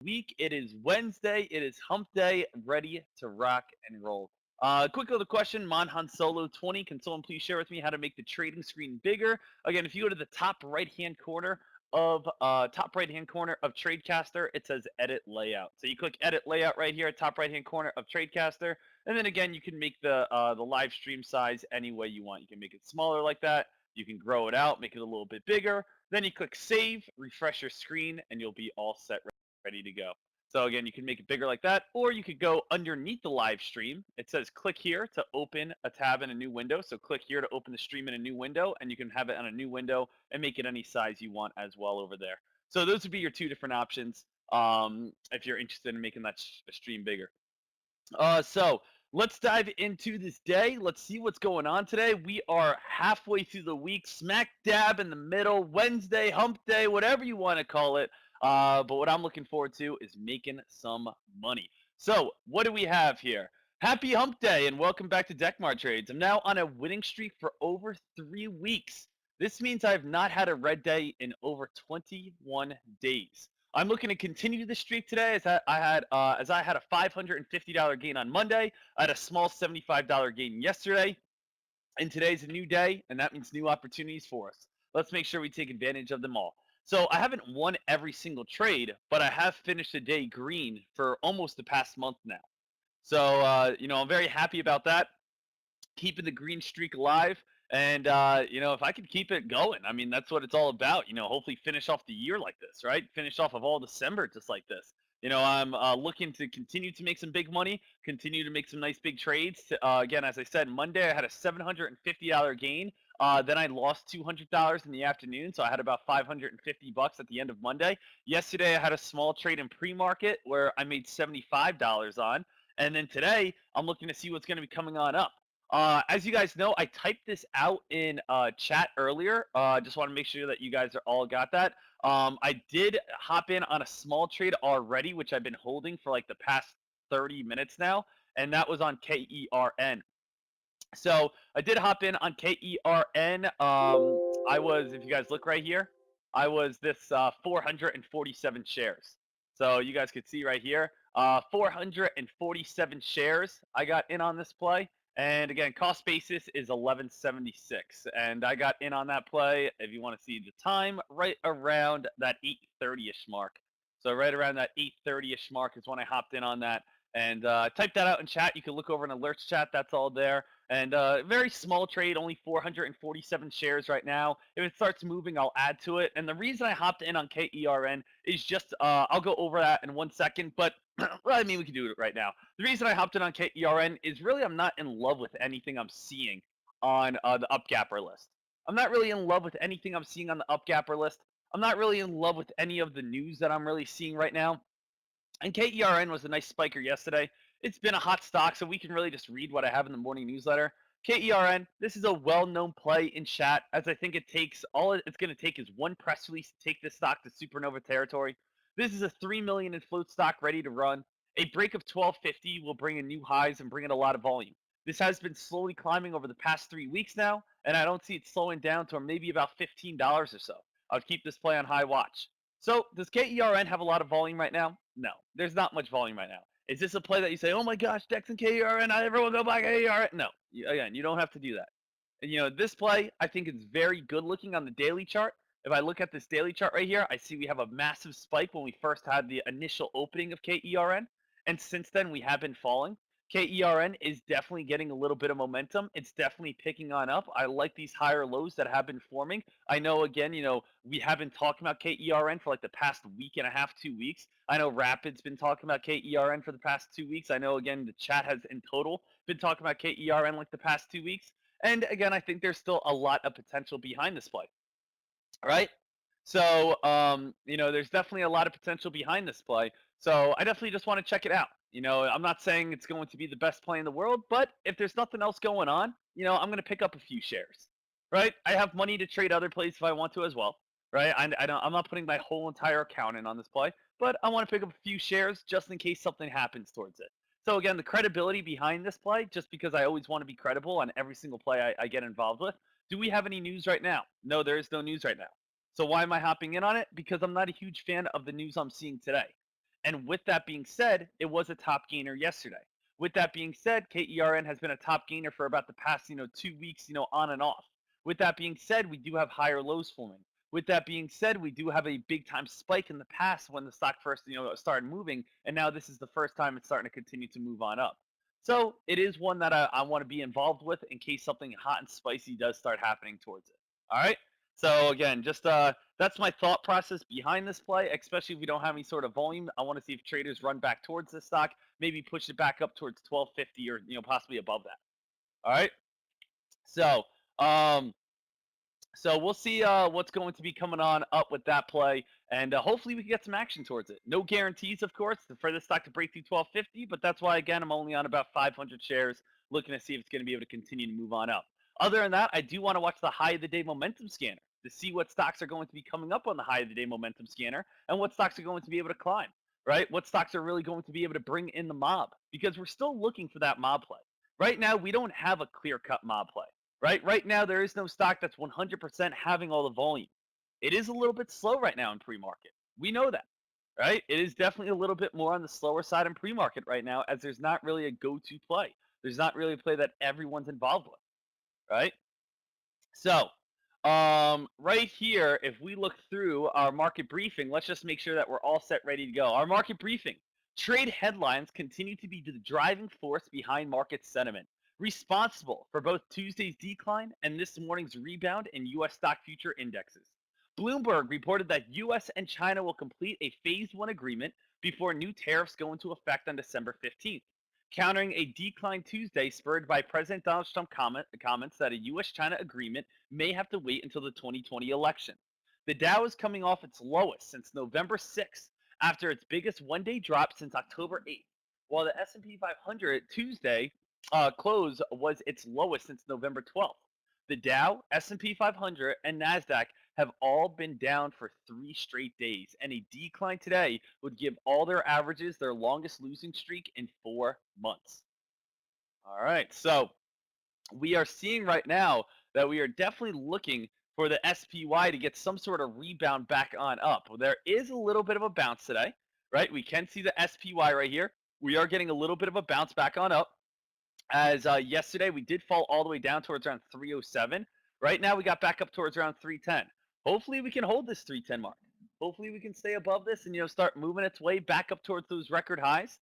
week. It is Wednesday. It is hump day, ready to rock and roll. Quick little question, Monhan Solo 20. Can someone please share with me how to make the trading screen bigger? Again, if you go to the top right hand corner of Tradecaster, it says edit layout. So you click edit layout right here, top right hand corner of Tradecaster, and then again you can make the live stream size any way you want. You can make it smaller like that. You can grow it out, make it a little bit bigger. Then you click save, refresh your screen, and you'll be all set, ready to go. So again, you can make it bigger like that, or you could go underneath the live stream. It says click here to open a tab in a new window. So click here to open the stream in a new window, and you can have it on a new window and make it any size you want as well over there. So those would be your two different options if you're interested in making that stream bigger. So let's dive into this day. Let's see what's going on today. We are halfway through the week, smack dab in the middle, Wednesday, hump day, whatever you want to call it. But what I'm looking forward to is making some money. So what do we have here? Happy hump day and welcome back to Deckmart Trades. I'm now on a winning streak for over 3 weeks. This means I've not had a red day in over 21 days. I'm looking to continue the streak today as I had a $550 gain on Monday. I had a small $75 gain yesterday, and today's a new day, and that means new opportunities for us. Let's make sure we take advantage of them all. So I haven't won every single trade, but I have finished the day green for almost the past month now. So I'm very happy about that, keeping the green streak alive. And if I could keep it going, I mean, that's what it's all about. Hopefully finish off the year like this, right? Finish off of all December just like this. I'm looking to continue to make some big money, continue to make some nice big trades. Again, as I said, Monday I had a $750 gain. Then I lost $200 in the afternoon, so I had about $550 at the end of Monday. Yesterday I had a small trade in pre-market where I made $75 on, and then today I'm looking to see what's going to be coming on up. As you guys know, I typed this out in chat earlier. Just want to make sure that you guys are all got that. I did hop in on a small trade already, which I've been holding for like the past 30 minutes now, and that was on KERN. So I did hop in on KERN. I was, if you guys look right here, I was this 447 shares. So you guys could see right here, 447 shares I got in on this play. And again, cost basis is 1176, and I got in on that play. If you want to see the time, right around that 8:30ish mark. So right around that 8:30ish mark is when I hopped in on that, and type that out in chat. You can look over in alerts chat. That's all there. And very small trade, only 447 shares right now. If it starts moving, I'll add to it. And the reason I hopped in on KERN is just, I'll go over that in 1 second, but well, I mean, we can do it right now. The reason I hopped in on KERN is really I'm not in love with anything I'm seeing on the upgapper list. I'm not really in love with anything I'm seeing on the upgapper list. I'm not really in love with any of the news that I'm really seeing right now. And KERN was a nice spiker yesterday. It's been a hot stock, so we can really just read what I have in the morning newsletter. KERN, this is a well-known play in chat, as I think it takes all it's going to take is one press release to take this stock to supernova territory. This is a 3 million in float stock ready to run. A break of 1250 will bring in new highs and bring in a lot of volume. This has been slowly climbing over the past 3 weeks now, and I don't see it slowing down to maybe about $15 or so. I would keep this play on high watch. So, does KERN have a lot of volume right now? No, there's not much volume right now. Is this a play that you say, oh my gosh, Dex and KERN, everyone go buy KERN? No, again, you don't have to do that. And this play, I think is very good looking on the daily chart. If I look at this daily chart right here, I see we have a massive spike when we first had the initial opening of KERN. And since then, we have been falling. KERN is definitely getting a little bit of momentum. It's definitely picking on up. I like these higher lows that have been forming. I know, again, we have been talking about KERN for like the past week and a half, 2 weeks. I know Rapid's been talking about KERN for the past 2 weeks. I know, again, the chat has in total been talking about KERN like the past 2 weeks. And again, I think there's still a lot of potential behind this play. All right. So, there's definitely a lot of potential behind this play. So I definitely just want to check it out. I'm not saying it's going to be the best play in the world, but if there's nothing else going on, I'm going to pick up a few shares, right? I have money to trade other plays if I want to as well, right? I'm not putting my whole entire account in on this play, but I want to pick up a few shares just in case something happens towards it. So again, the credibility behind this play, just because I always want to be credible on every single play I get involved with. Do we have any news right now? No, there is no news right now. So why am I hopping in on it? Because I'm not a huge fan of the news I'm seeing today. And with that being said, it was a top gainer yesterday. With that being said, KERN has been a top gainer for about the past, 2 weeks, on and off. With that being said, we do have higher lows forming. With that being said, we do have a big time spike in the past when the stock first, started moving, and now this is the first time it's starting to continue to move on up. So it is one that I want to be involved with in case something hot and spicy does start happening towards it. All right. So again, just that's my thought process behind this play, especially if we don't have any sort of volume. I want to see if traders run back towards this stock, maybe push it back up towards 1250 or possibly above that. All right. So um, so we'll see what's going to be coming on up with that play, and hopefully we can get some action towards it. No guarantees, of course, for this stock to break through 1250, but that's why again I'm only on about 500 shares, looking to see if it's going to be able to continue to move on up. Other than that, I do want to watch the high of the day momentum scanner to see what stocks are going to be coming up on the high of the day momentum scanner and what stocks are going to be able to climb. Right? What stocks are really going to be able to bring in the mob because we're still looking for that mob play. Right now, we don't have a clear-cut mob play. Right now, there is no stock that's 100% having all the volume. It is a little bit slow right now in pre-market. We know that, right? It is definitely a little bit more on the slower side in pre-market right now, as there's not really a go-to play. There's not really a play that everyone's involved with, right? So, right here, if we look through our market briefing, let's just make sure that we're all set, ready to go. Our market briefing. Trade headlines continue to be the driving force behind market sentiment, responsible for both Tuesday's decline and this morning's rebound in U.S. stock future indexes. Bloomberg reported that U.S. and China will complete a Phase 1 agreement before new tariffs go into effect on December 15th, countering a decline Tuesday spurred by President Donald Trump comments that a U.S.-China agreement may have to wait until the 2020 election. The Dow is coming off its lowest since November 6th, after its biggest one-day drop since October 8th, while the S&P 500 Tuesday close was its lowest since November 12th. The Dow, S&P 500, and Nasdaq have all been down for 3 straight days, and a decline today would give all their averages their longest losing streak in 4 months. All right, so we are seeing right now that we are definitely looking for the SPY to get some sort of rebound back on up. Well, there is a little bit of a bounce today, right? We can see the SPY right here. We are getting a little bit of a bounce back on up. As yesterday, we did fall all the way down towards around 307. Right now, we got back up towards around 310. Hopefully, we can hold this 310 mark. Hopefully, we can stay above this and start moving its way back up towards those record highs.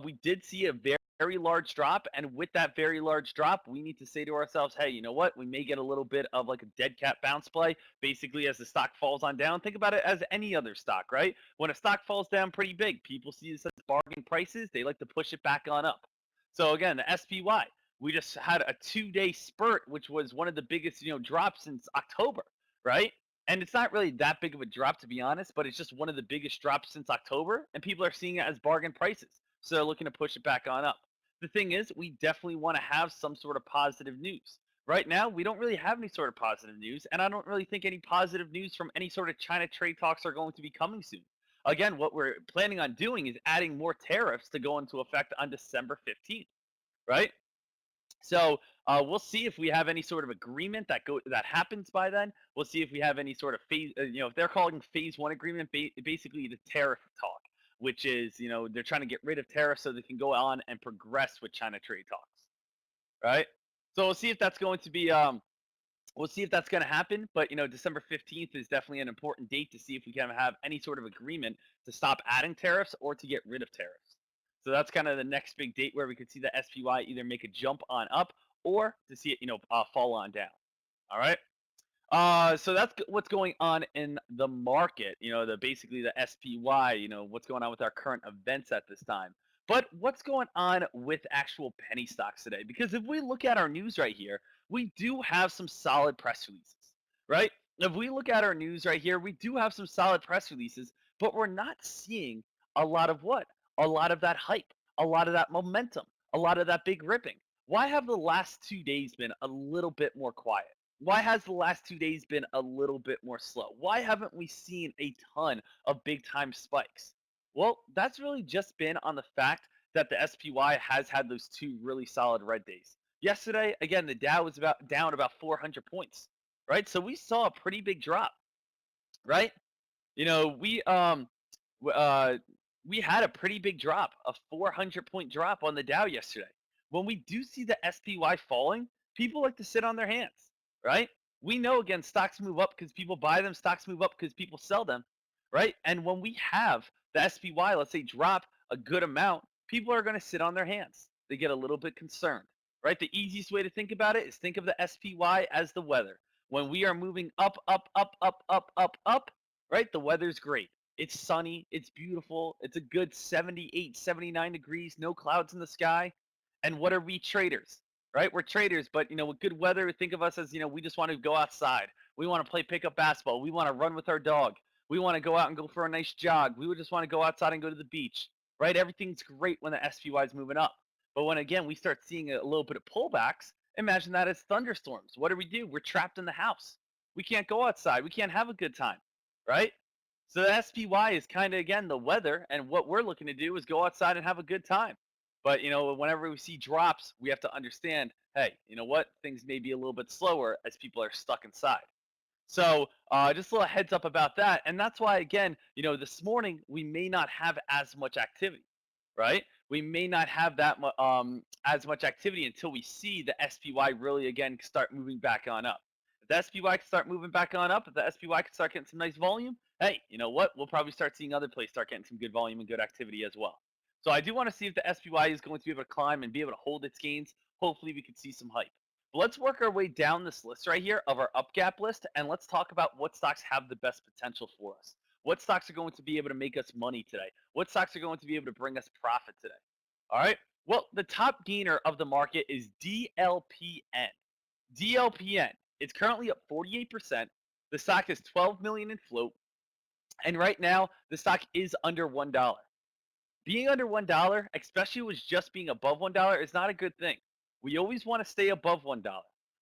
We did see a very large drop, and with that very large drop, we need to say to ourselves, hey, you know what? We may get a little bit of like a dead cat bounce play, basically as the stock falls on down. Think about it as any other stock, right? When a stock falls down pretty big, people see this as bargain prices. They like to push it back on up. So again, the SPY, we just had a 2-day spurt, which was one of the biggest, drops since October, right? And it's not really that big of a drop, to be honest, but it's just one of the biggest drops since October, and people are seeing it as bargain prices. So they're looking to push it back on up. The thing is, we definitely want to have some sort of positive news. Right now, we don't really have any sort of positive news, and I don't really think any positive news from any sort of China trade talks are going to be coming soon. Again, what we're planning on doing is adding more tariffs to go into effect on December 15th, right? So we'll see if we have any sort of agreement that happens by then. We'll see if we have any sort of phase, if they're calling Phase 1 agreement, basically the tariff talk, which is, they're trying to get rid of tariffs so they can go on and progress with China trade talks, right? So we'll see if that's going to be we'll see if that's going to happen. But December 15th is definitely an important date to see if we can have any sort of agreement to stop adding tariffs or to get rid of tariffs. So that's kind of the next big date where we could see the SPY either make a jump on up or to see it fall on down. All right. So that's what's going on in the market. Basically the SPY. What's going on with our current events at this time. But what's going on with actual penny stocks today? Because if we look at our news right here, we do have some solid press releases, right? If we look at our news right here, we do have some solid press releases, but we're not seeing a lot of what? A lot of that hype, a lot of that momentum, a lot of that big ripping. Why have the last 2 days been a little bit more quiet? Why has the last 2 days been a little bit more slow? Why haven't we seen a ton of big time spikes? Well, that's really just been on the fact that the SPY has had those 2 really solid red days. Yesterday, again, the Dow was down about 400 points, right? So we saw a pretty big drop, right? We we had a pretty big drop, a 400-point drop on the Dow yesterday. When we do see the SPY falling, people like to sit on their hands, right? We know, again, stocks move up because people buy them, stocks move up because people sell them, right? And when we have the SPY, let's say, drop a good amount, people are going to sit on their hands. They get a little bit concerned, right? The easiest way to think about it is think of the SPY as the weather. When we are moving up, up, up, up, up, up, up, right? The weather's great. It's sunny. It's beautiful. It's a good 78, 79 degrees, no clouds in the sky. And what are we traders, right? We're traders, but with good weather, think of us as, we just want to go outside. We want to play pickup basketball. We want to run with our dog. We want to go out and go for a nice jog. We would just want to go outside and go to the beach, right? Everything's great when the SPY is moving up. But when, again, we start seeing a little bit of pullbacks, imagine that as thunderstorms. What do? We're trapped in the house. We can't go outside. We can't have a good time, right? So the SPY is kind of, again, the weather, and what we're looking to do is go outside and have a good time. But whenever we see drops, we have to understand, hey, you know what? Things may be a little bit slower as people are stuck inside. So just a little heads up about that, and that's why, again, this morning we may not have as much activity, right? We may not have that as much activity until we see the SPY really, again, start moving back on up. If the SPY can start moving back on up, if the SPY can start getting some nice volume, hey, you know what? We'll probably start seeing other places start getting some good volume and good activity as well. So I do want to see if the SPY is going to be able to climb and be able to hold its gains. Hopefully we could see some hype. But let's work our way down this list right here of our up gap list, and let's talk about what stocks have the best potential for us. What stocks are going to be able to make us money today? What stocks are going to be able to bring us profit today? All right. Well, the top gainer of the market is DLPN. DLPN is currently up 48%. The stock is 12 million in float, and right now the stock is under $1. Being under $1, especially with just being above $1, is not a good thing. We always want to stay above $1.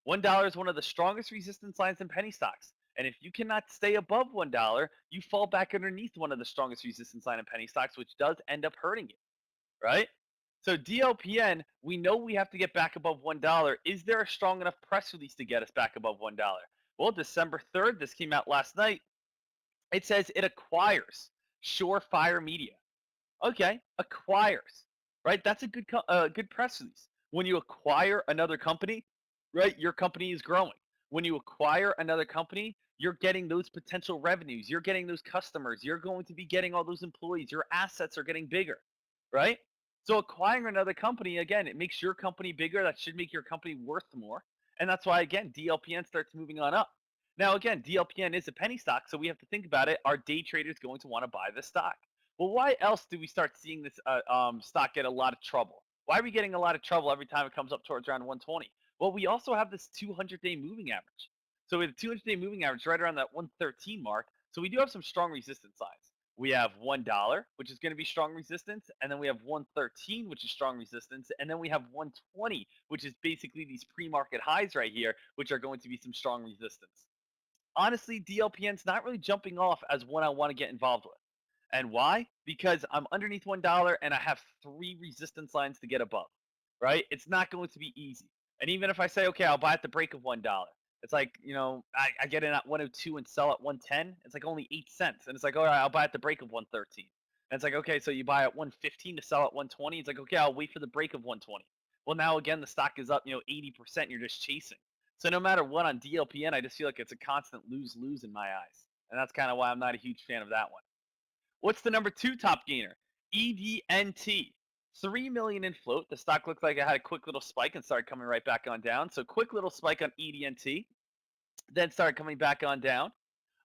$1 is one of the strongest resistance lines in penny stocks. And if you cannot stay above $1, you fall back underneath one of the strongest resistance line in penny stocks, which does end up hurting you, right? So DLPN, we know we have to get back above $1. Is there a strong enough press release to get us back above $1? Well, December 3rd, this came out last night. It says it acquires Surefire Media. Okay, acquires, right? That's a good press release. When you acquire another company, right, your company is growing. When you acquire another company, you're getting those potential revenues. You're getting those customers. You're going to be getting all those employees. Your assets are getting bigger, right? So acquiring another company, again, it makes your company bigger. That should make your company worth more. And that's why, again, DLPN starts moving on up. Now, again, DLPN is a penny stock, so we have to think about it. Are day traders going to want to buy this stock? Well, why else do we start seeing this stock get a lot of trouble? Why are we getting a lot of trouble every time it comes up towards around 120? Well, we also have this 200-day moving average. So we have a 200-day moving average right around that 113 mark. So we do have some strong resistance lines. We have $1, which is going to be strong resistance, and then we have 113, which is strong resistance, and then we have 120, which is basically these pre-market highs right here, which are going to be some strong resistance. Honestly, DLPN's not really jumping off as one I want to get involved with. And why? Because I'm underneath $1 and I have 3 resistance lines to get above, right? It's not going to be easy. And even if I say, okay, I'll buy at the break of $1, it's like, I get in at 102 and sell at 110. It's like only 8 cents. And it's like, all right, I'll buy at the break of 113. And it's like, okay, so you buy at 115 to sell at 120. It's like, okay, I'll wait for the break of 120. Well, now again, the stock is up, 80%. You're just chasing. So no matter what on DLPN, I just feel like it's a constant lose-lose in my eyes. And that's kind of why I'm not a huge fan of that one. What's the number 2 top gainer? EDNT. 3 million in float. The stock looked like it had a quick little spike and started coming right back on down. So quick little spike on EDNT, then started coming back on down.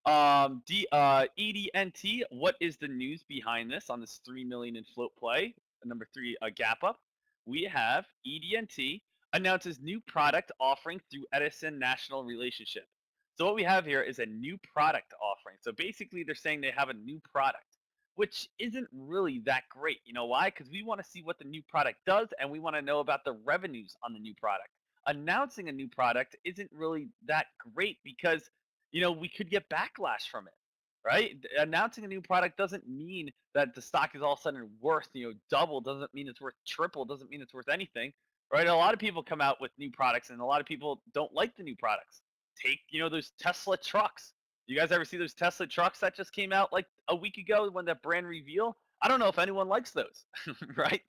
EDNT, what is the news behind this on this 3 million in float play? Number 3, a gap up. We have EDNT announces new product offering through Edison National Relationship. So what we have here is a new product offering. So basically they're saying they have a new product, which isn't really that great. You know why? Because we want to see what the new product does, and we want to know about the revenues on the new product. Announcing a new product isn't really that great because, we could get backlash from it, right? Announcing a new product doesn't mean that the stock is all of a sudden worth, double, doesn't mean it's worth triple, doesn't mean it's worth anything, right? A lot of people come out with new products, and a lot of people don't like the new products. Take, those Tesla trucks. You guys ever see those Tesla trucks that just came out like a week ago when that brand reveal? I don't know if anyone likes those, right?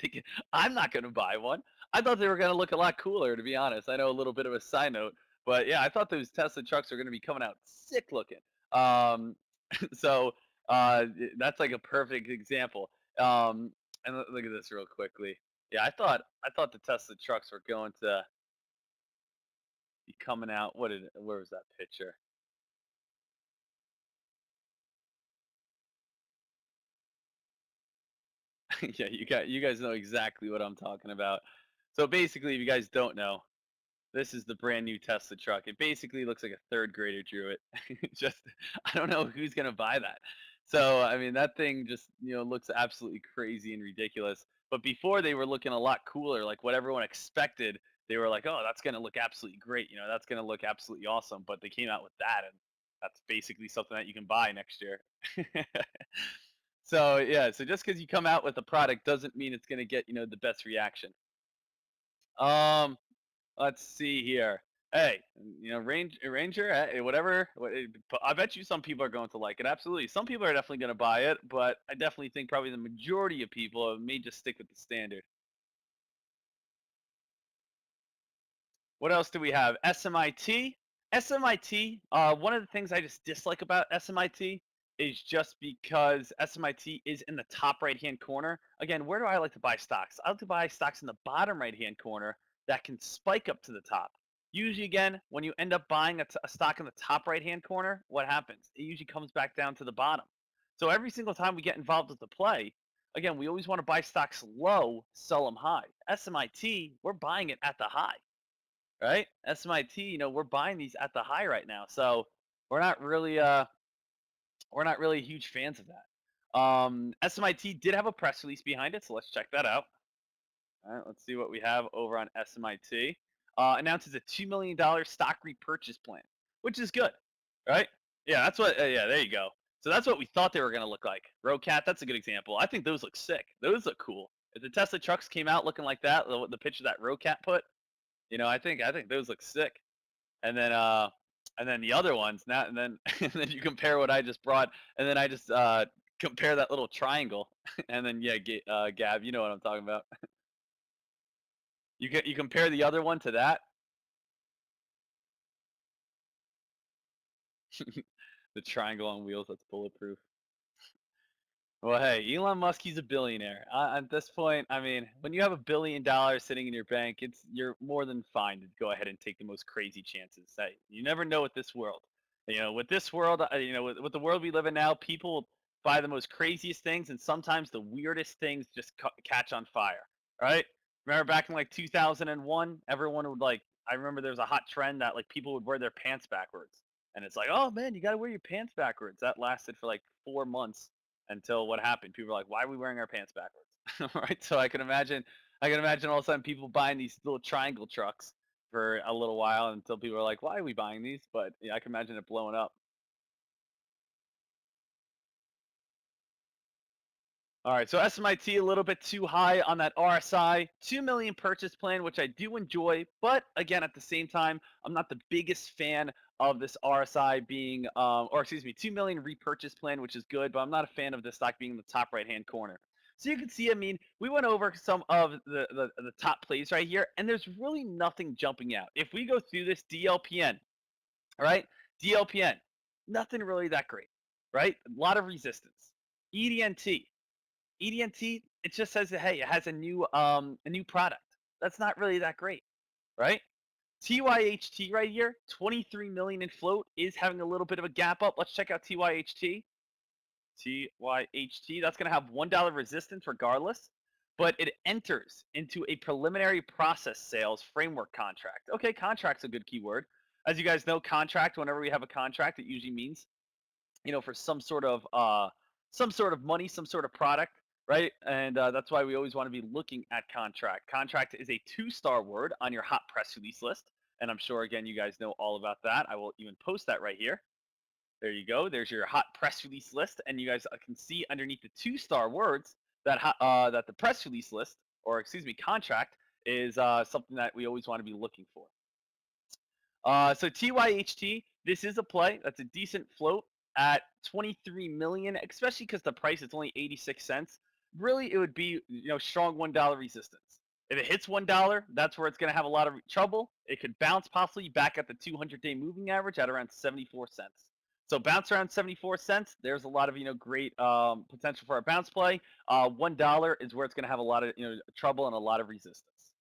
I'm not going to buy one. I thought they were going to look a lot cooler, to be honest. I know a little bit of a side note, but yeah, I thought those Tesla trucks are going to be coming out sick looking. Um, so that's like a perfect example. And look at this real quickly. Yeah, I thought the Tesla trucks were going to be coming out. Where was that picture? Yeah, you guys know exactly what I'm talking about. So basically, if you guys don't know, this is the brand new Tesla truck. It basically looks like a third grader drew it. Just I don't know who's gonna buy that. So I mean, that thing just looks absolutely crazy and ridiculous. But before they were looking a lot cooler, like what everyone expected. They were like, oh, that's gonna look absolutely great. That's gonna look absolutely awesome. But they came out with that, and that's basically something that you can buy next year. So yeah, so just because you come out with a product doesn't mean it's gonna get the best reaction. Um, let's see here. Hey, Ranger, whatever. I bet you some people are going to like it. Absolutely, some people are definitely going to buy it, but I definitely think probably the majority of people may just stick with the standard. What else do we have? SMIT. SMIT. One of the things I just dislike about SMIT is just because SMIT is in the top right hand corner. Again, where do I like to buy stocks? I like to buy stocks in the bottom right hand corner that can spike up to the top. Usually, again, when you end up buying a stock in the top right hand corner, what happens? It usually comes back down to the bottom. So every single time we get involved with the play, again, we always want to buy stocks low, sell them high. SMIT, we're buying it at the high, right? SMIT, we're buying these at the high right now. So we're not really we're not really huge fans of that. SMIT did have a press release behind it, so let's check that out. All right, let's see what we have over on SMIT. Announces a $2 million stock repurchase plan, which is good, right? Yeah, that's what. Yeah, there you go. So that's what we thought they were going to look like. Rocat, that's a good example. I think those look sick. Those look cool. If the Tesla trucks came out looking like that, the picture that Rocat put, I think those look sick. And then the other ones now and then and then you compare what I just brought, and then I just compare that little triangle, and then yeah, Gab, you know what I'm talking about. You compare the other one to that, the triangle on wheels that's bulletproof. Well, hey, Elon Musk, he's a billionaire. At this point, I mean, when you have $1 billion sitting in your bank, you're more than fine to go ahead and take the most crazy chances. Hey, you never know with this world. With this world, with the world we live in now, people buy the most craziest things, and sometimes the weirdest things just catch on fire. Right? Remember back in like 2001, everyone would like. I remember there was a hot trend that like people would wear their pants backwards, and it's like, oh man, you got to wear your pants backwards. That lasted for like 4 months until what happened. People were like, "Why are we wearing our pants backwards?" Right? So I can imagine all of a sudden people buying these little triangle trucks for a little while until people are like, "Why are we buying these?" But yeah, I can imagine it blowing up. All right, so SMIT a little bit too high on that RSI, 2 million purchase plan, which I do enjoy, but again, at the same time, I'm not the biggest fan of this RSI being, or excuse me, 2 million repurchase plan, which is good, but I'm not a fan of the stock being in the top right hand corner. So you can see, I mean, we went over some of the top plays right here, and there's really nothing jumping out. If we go through this DLPN, all right, DLPN, nothing really that great, right? A lot of resistance. EDNT, EDNT, it just says that hey, it has a new product. That's not really that great, right? TYHT right here, 23 million in float, is having a little bit of a gap up. Let's check out TYHT. TYHT, that's going to have $1 resistance regardless, but it enters into a preliminary process sales framework contract. Okay, contract's a good keyword. As you guys know, contract, whenever we have a contract, it usually means for some sort of money, some sort of product, right? And that's why we always want to be looking at contract. Contract is a two-star word on your hot press release list, and I'm sure again you guys know all about that. I will even post that right here. There you go. There's your hot press release list, and you guys can see underneath the two-star words that the press release list, or excuse me, contract is something that we always want to be looking for. So TYHT, this is a play. That's a decent float at 23 million, especially because the price is only 86 cents. really it would be strong $1 resistance. If it hits $1, that's where it's going to have a lot of trouble. It could bounce possibly back at the 200-day moving average at around 74 cents. So bounce around 74 cents. There's a lot of great potential for a bounce play. $1 is where it's going to have a lot of trouble and a lot of resistance.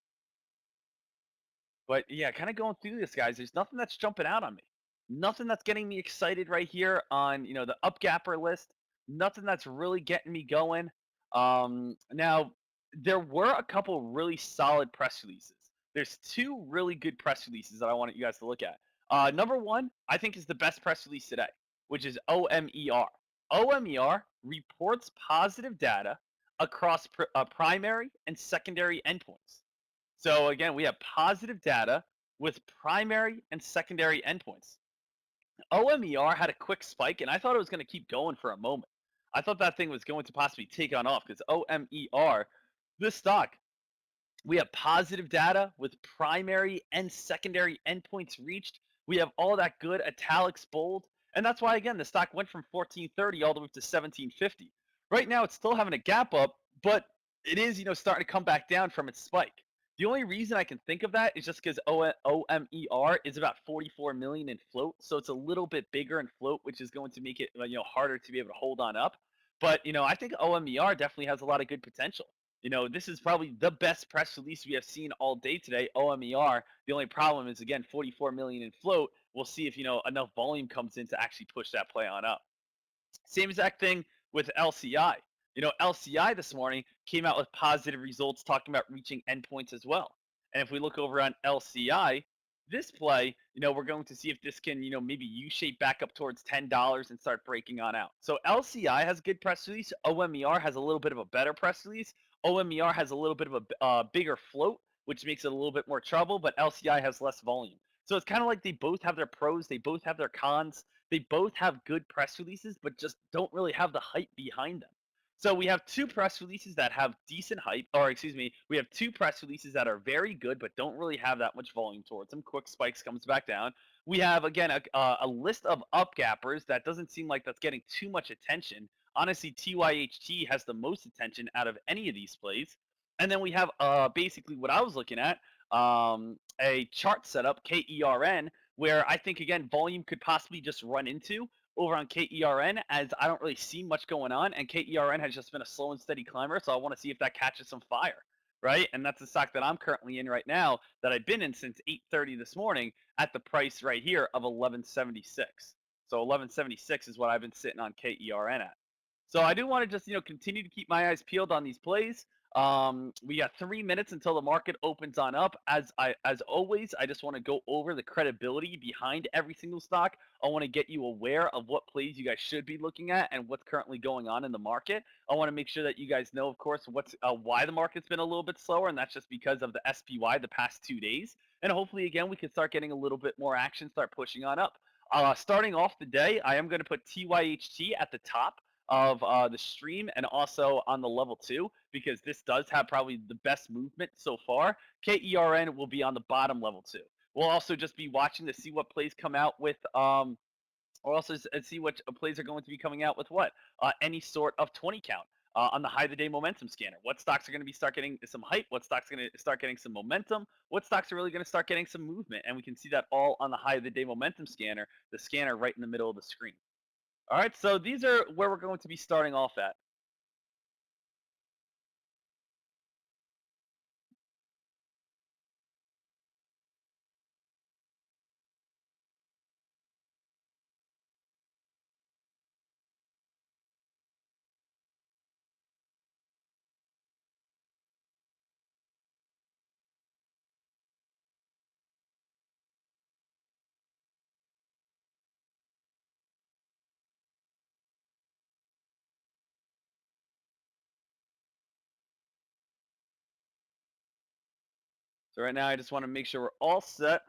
But yeah, kind of going through this, guys. There's nothing that's jumping out on me. Nothing that's getting me excited right here on the upgapper list. Nothing that's really getting me going. Now there were a couple really solid press releases. There's two really good press releases that I want you guys to look at. Number one, I think is the best press release today, which is OMER. OMER reports positive data across primary and secondary endpoints. So again, we have positive data with primary and secondary endpoints. OMER had a quick spike, and I thought it was going to keep going for a moment. I thought that thing was going to possibly take on off because OMER, this stock, we have positive data with primary and secondary endpoints reached. We have all that good italics bold, and that's why again the stock went from 1430 all the way up to 1750. Right now, it's still having a gap up, but it is starting to come back down from its spike. The only reason I can think of that is just because OMER is about 44 million in float, so it's a little bit bigger in float, which is going to make it harder to be able to hold on up. But I think OMER definitely has a lot of good potential. This is probably the best press release we have seen all day today. OMER. The only problem is again 44 million in float. We'll see if enough volume comes in to actually push that play on up. Same exact thing with LCI. LCI this morning came out with positive results talking about reaching endpoints as well. And if we look over on LCI, this play, we're going to see if this can, maybe U-shape back up towards $10 and start breaking on out. So LCI has a good press release. OMER has a little bit of a better press release. OMER has a little bit of a bigger float, which makes it a little bit more trouble, but LCI has less volume. So it's kind of like they both have their pros, they both have their cons. They both have good press releases, but just don't really have the hype behind them. So we have two press releases that have decent hype, or excuse me, we have two press releases that are very good, but don't really have that much volume towards them. Quick spikes comes back down. We have again a list of upgappers that doesn't seem like that's getting too much attention. Honestly, TYHT has the most attention out of any of these plays. And then we have basically what I was looking at, a chart setup, KERN, where I think again volume could possibly just run into over on KERN, as I don't really see much going on, and KERN has just been a slow and steady climber, so I want to see if that catches some fire, right? And that's the stock that I'm currently in right now that I've been in since 8:30 this morning at the price right here of 1176. So 1176 is what I've been sitting on KERN at. So I do want to just continue to keep my eyes peeled on these plays. We got 3 minutes until the market opens on up. As always, I just want to go over the credibility behind every single stock. I want to get you aware of what plays you guys should be looking at and what's currently going on in the market. I want to make sure that you guys know, of course, why the market's been a little bit slower, and that's just because of the SPY the past 2 days. And hopefully, again, we can start getting a little bit more action, start pushing on up. Starting off the day, I am going to put TYHT at the top of the stream and also on the level 2 because this does have probably the best movement so far. KERN will be on the bottom level 2. We'll also just be watching to see what plays come out with or also see what plays are going to be coming out with what any sort of 20 count. On the high of the day momentum scanner, what stocks are going to be start getting some hype? What stocks are going to start getting some momentum? What stocks are really going to start getting some movement? And we can see that all on the high of the day momentum scanner, the scanner right in the middle of the screen. All right, so these are where we're going to be starting off at. So right now, I just want to make sure we're all set.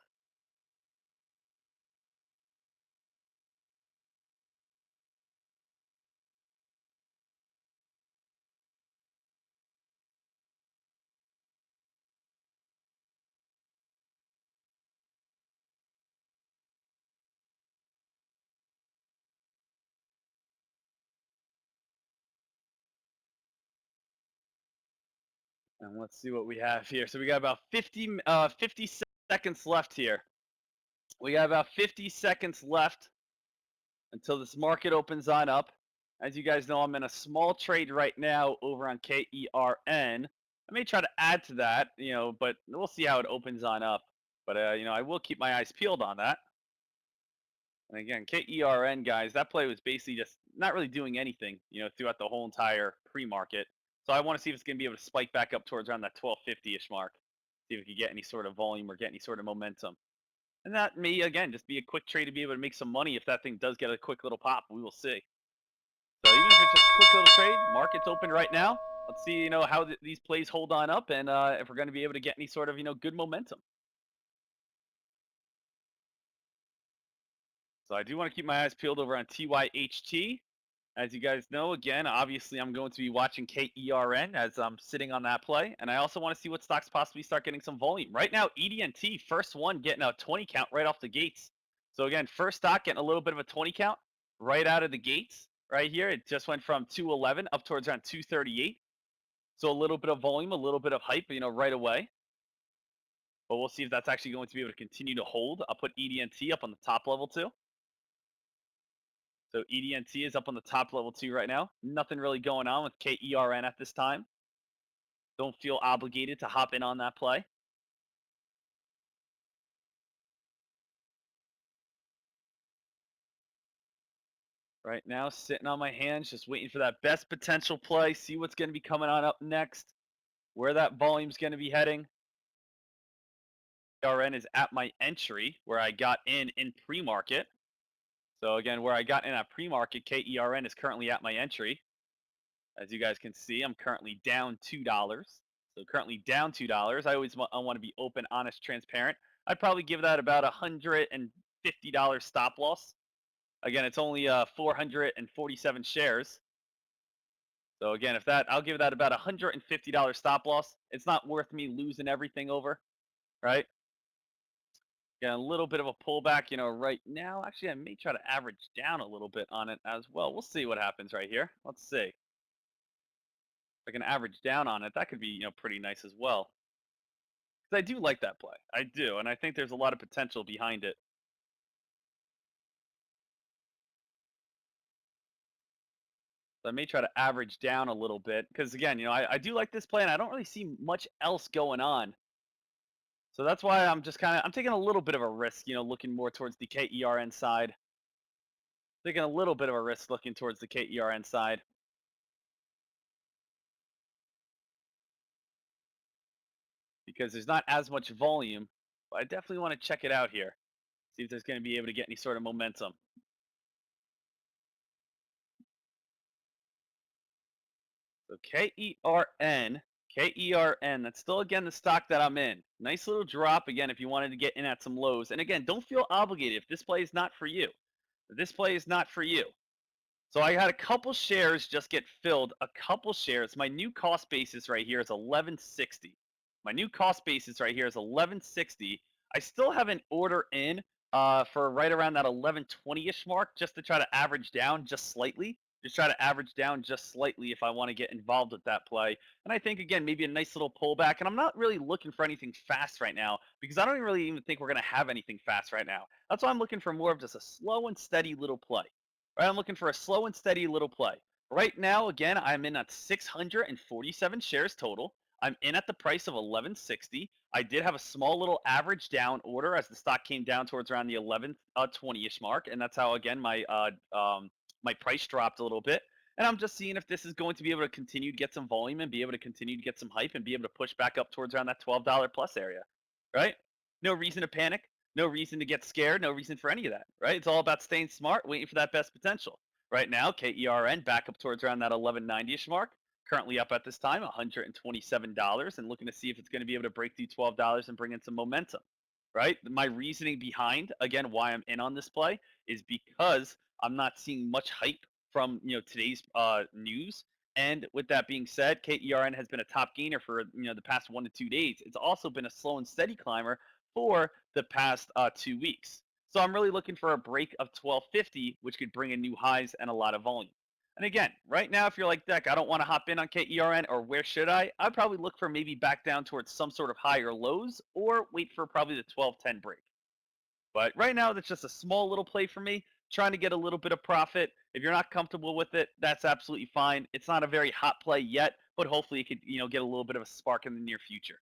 And let's see what we have here. So we got about 50 seconds left here. We got about 50 seconds left until this market opens on up. As you guys know, I'm in a small trade right now over on KERN. I may try to add to that, but we'll see how it opens on up. But, I will keep my eyes peeled on that. And again, KERN, guys, that play was basically just not really doing anything, throughout the whole entire pre-market. So I want to see if it's going to be able to spike back up towards around that 1250-ish mark. See if we can get any sort of volume or get any sort of momentum. And that may, again, just be a quick trade to be able to make some money if that thing does get a quick little pop. We will see. So even if it's just a quick little trade, market's open right now. Let's see, how these plays hold on up and if we're going to be able to get any sort of, good momentum. So I do want to keep my eyes peeled over on TYHT. As you guys know, again, obviously I'm going to be watching KERN as I'm sitting on that play. And I also want to see what stocks possibly start getting some volume. Right now, EDNT, first one getting a 20 count right off the gates. So again, first stock getting a little bit of a 20 count right out of the gates. Right here, it just went from 211 up towards around 238. So a little bit of volume, a little bit of hype, right away. But we'll see if that's actually going to be able to continue to hold. I'll put EDNT up on the top level too. So EDNT is up on the top level too right now. Nothing really going on with KERN at this time. Don't feel obligated to hop in on that play. Right now, sitting on my hands, just waiting for that best potential play. See what's going to be coming on up next. Where that volume's going to be heading. KERN is at my entry where I got in pre-market. So again, where I got in at pre-market, KERN is currently at my entry. As you guys can see, I'm currently down $2. So currently down $2. I want to be open, honest, transparent. I'd probably give that about $150 stop loss. Again, it's only 447 shares. So again, I'll give that about $150 stop loss. It's not worth me losing everything over, right? Again, a little bit of a pullback, right now. Actually, I may try to average down a little bit on it as well. We'll see what happens right here. Let's see. If I can average down on it, that could be, pretty nice as well. Because I do like that play. I do, and I think there's a lot of potential behind it. So I may try to average down a little bit because again, I do like this play and I don't really see much else going on. So that's why I'm just I'm taking a little bit of a risk, looking more towards the KERN side. Taking a little bit of a risk looking towards the KERN side. Because there's not as much volume, but I definitely want to check it out here. See if there's going to be able to get any sort of momentum. So KERN, that's still, again, the stock that I'm in. Nice little drop, again, if you wanted to get in at some lows. And again, don't feel obligated if this play is not for you. This play is not for you. So I had a couple shares just get filled, a couple shares. My new cost basis right here is 1160. My new cost basis right here is 1160. I still have an order in for right around that 1120-ish mark just to try to average down just slightly. Just try to average down just slightly if I want to get involved with that play. And I think, again, maybe a nice little pullback. And I'm not really looking for anything fast right now because I don't really even think we're going to have anything fast right now. That's why I'm looking for more of just a slow and steady little play. Right, I'm looking for a slow and steady little play. Right now, again, I'm in at 647 shares total. I'm in at the price of 1160. I did have a small little average down order as the stock came down towards around the 1120-ish mark, and that's how, again, my price dropped a little bit. And I'm just seeing if this is going to be able to continue to get some volume and be able to continue to get some hype and be able to push back up towards around that $12 plus area, right? No reason to panic. No reason to get scared. No reason for any of that, right? It's all about staying smart, waiting for that best potential. Right now, KERN back up towards around that 1190-ish mark. Currently up at this time, $127, and looking to see if it's going to be able to break through $12 and bring in some momentum, right? My reasoning behind, again, why I'm in on this play is because I'm not seeing much hype from, today's news. And with that being said, KERN has been a top gainer for, the past 1 to 2 days. It's also been a slow and steady climber for the past 2 weeks. So I'm really looking for a break of 1250, which could bring in new highs and a lot of volume. And again, right now, if you're like, Deck, I don't want to hop in on KERN, or where should I? I'd probably look for maybe back down towards some sort of higher lows, or wait for probably the 1210 break. But right now, that's just a small little play for me, trying to get a little bit of profit. If you're not comfortable with it, that's absolutely fine. It's not a very hot play yet, but hopefully it could, get a little bit of a spark in the near future.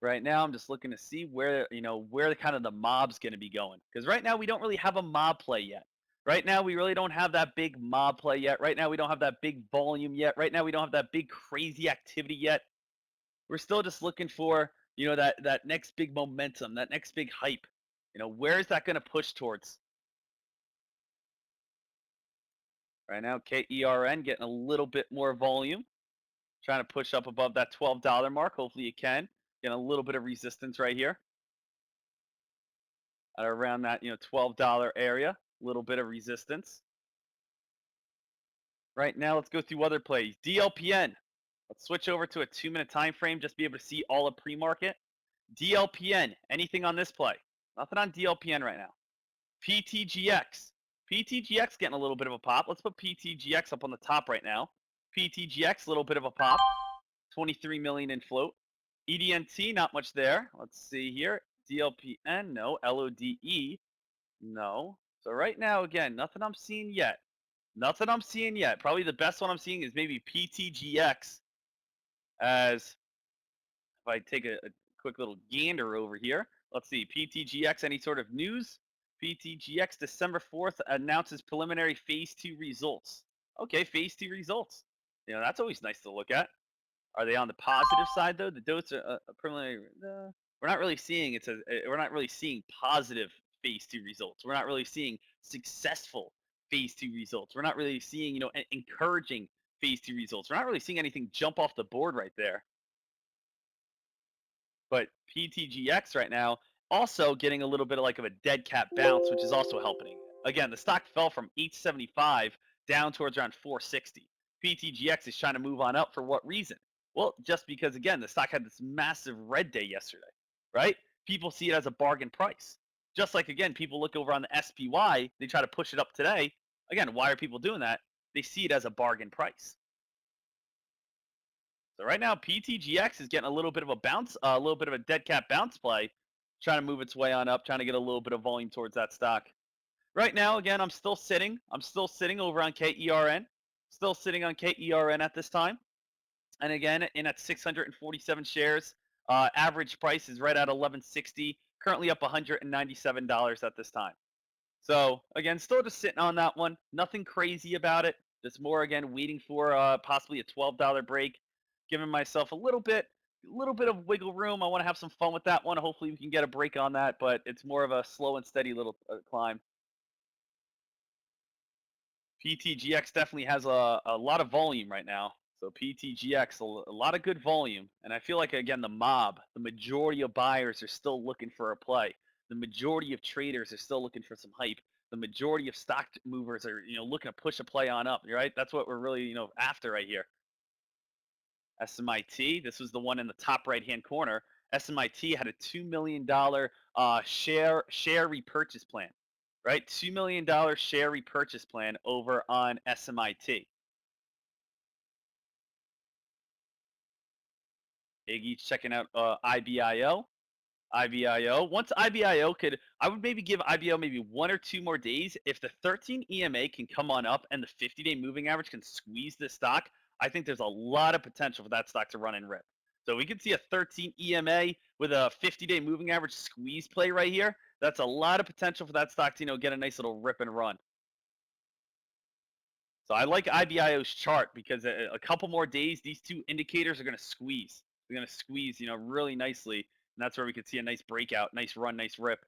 Right now, I'm just looking to see where kind of the mob's going to be going. Because right now, we don't really have a mob play yet. Right now, we really don't have that big mob play yet. Right now, we don't have that big volume yet. Right now, we don't have that big crazy activity yet. We're still just looking for, that next big momentum, that next big hype. Where is that going to push towards? Right now, KERN getting a little bit more volume, trying to push up above that $12 mark. Hopefully, you can. Getting a little bit of resistance right here at around that, $12 area. A little bit of resistance. Right now, let's go through other plays. DLPN. Let's switch over to a 2-minute time frame, just be able to see all of pre-market. DLPN. Anything on this play? Nothing on DLPN right now. PTGX. PTGX getting a little bit of a pop. Let's put PTGX up on the top right now. PTGX, a little bit of a pop. 23 million in float. EDNT, not much there. Let's see here. DLPN, no. LODE, no. So right now, again, nothing I'm seeing yet. Nothing I'm seeing yet. Probably the best one I'm seeing is maybe PTGX. As if I take a quick little gander over here, let's see. PTGX, any sort of news? PTGX December 4th announces preliminary phase 2 results. Okay, phase 2 results. That's always nice to look at. Are they on the positive side though? The dose are preliminary. We're not really seeing we're not really seeing positive phase 2 results. We're not really seeing successful phase 2 results. We're not really seeing encouraging phase 2 results. We're not really seeing anything jump off the board right there. But PTGX right now also getting a little bit of a dead cat bounce, which is also helping. Again, the stock fell from 875 down towards around 460. PTGX is trying to move on up for what reason? Well, just because again, the stock had this massive red day yesterday, right? People see it as a bargain price. Just like again, people look over on the SPY, they try to push it up today. Again, why are people doing that? They see it as a bargain price. So right now, PTGX is getting a little bit of a bounce, a little bit of a dead cat bounce play, trying to move its way on up, trying to get a little bit of volume towards that stock. Right now, again, I'm still sitting. I'm still sitting over on KERN. Still sitting on KERN at this time. And again, in at 647 shares. Average price is right at 1160. Currently up $197 at this time. So again, still just sitting on that one. Nothing crazy about it. Just more again waiting for possibly a $12 break, giving myself a little bit of wiggle room. I want to have some fun with that one. Hopefully we can get a break on that, but it's more of a slow and steady little climb. PTGX definitely has a lot of volume right now. So PTGX, a lot of good volume. And I feel like, again, the majority of buyers are still looking for a play. The majority of traders are still looking for some hype. The majority of stock movers are, looking to push a play on up, right? That's what we're really, after right here. SMIT, this was the one in the top right-hand corner. SMIT had a $2 million share repurchase plan, right? $2 million share repurchase plan over on SMIT. Iggy's checking out IBIO. IBIO. Once IBIO I would maybe give IBIO maybe 1 or 2 more days. If the 13 EMA can come on up and the 50-day moving average can squeeze this stock, I think there's a lot of potential for that stock to run and rip. So we could see a 13 EMA with a 50-day moving average squeeze play right here. That's a lot of potential for that stock to, get a nice little rip and run. So I like IBIO's chart because a couple more days, these two indicators are going to squeeze. They're going to squeeze, really nicely. And that's where we could see a nice breakout, nice run, nice rip.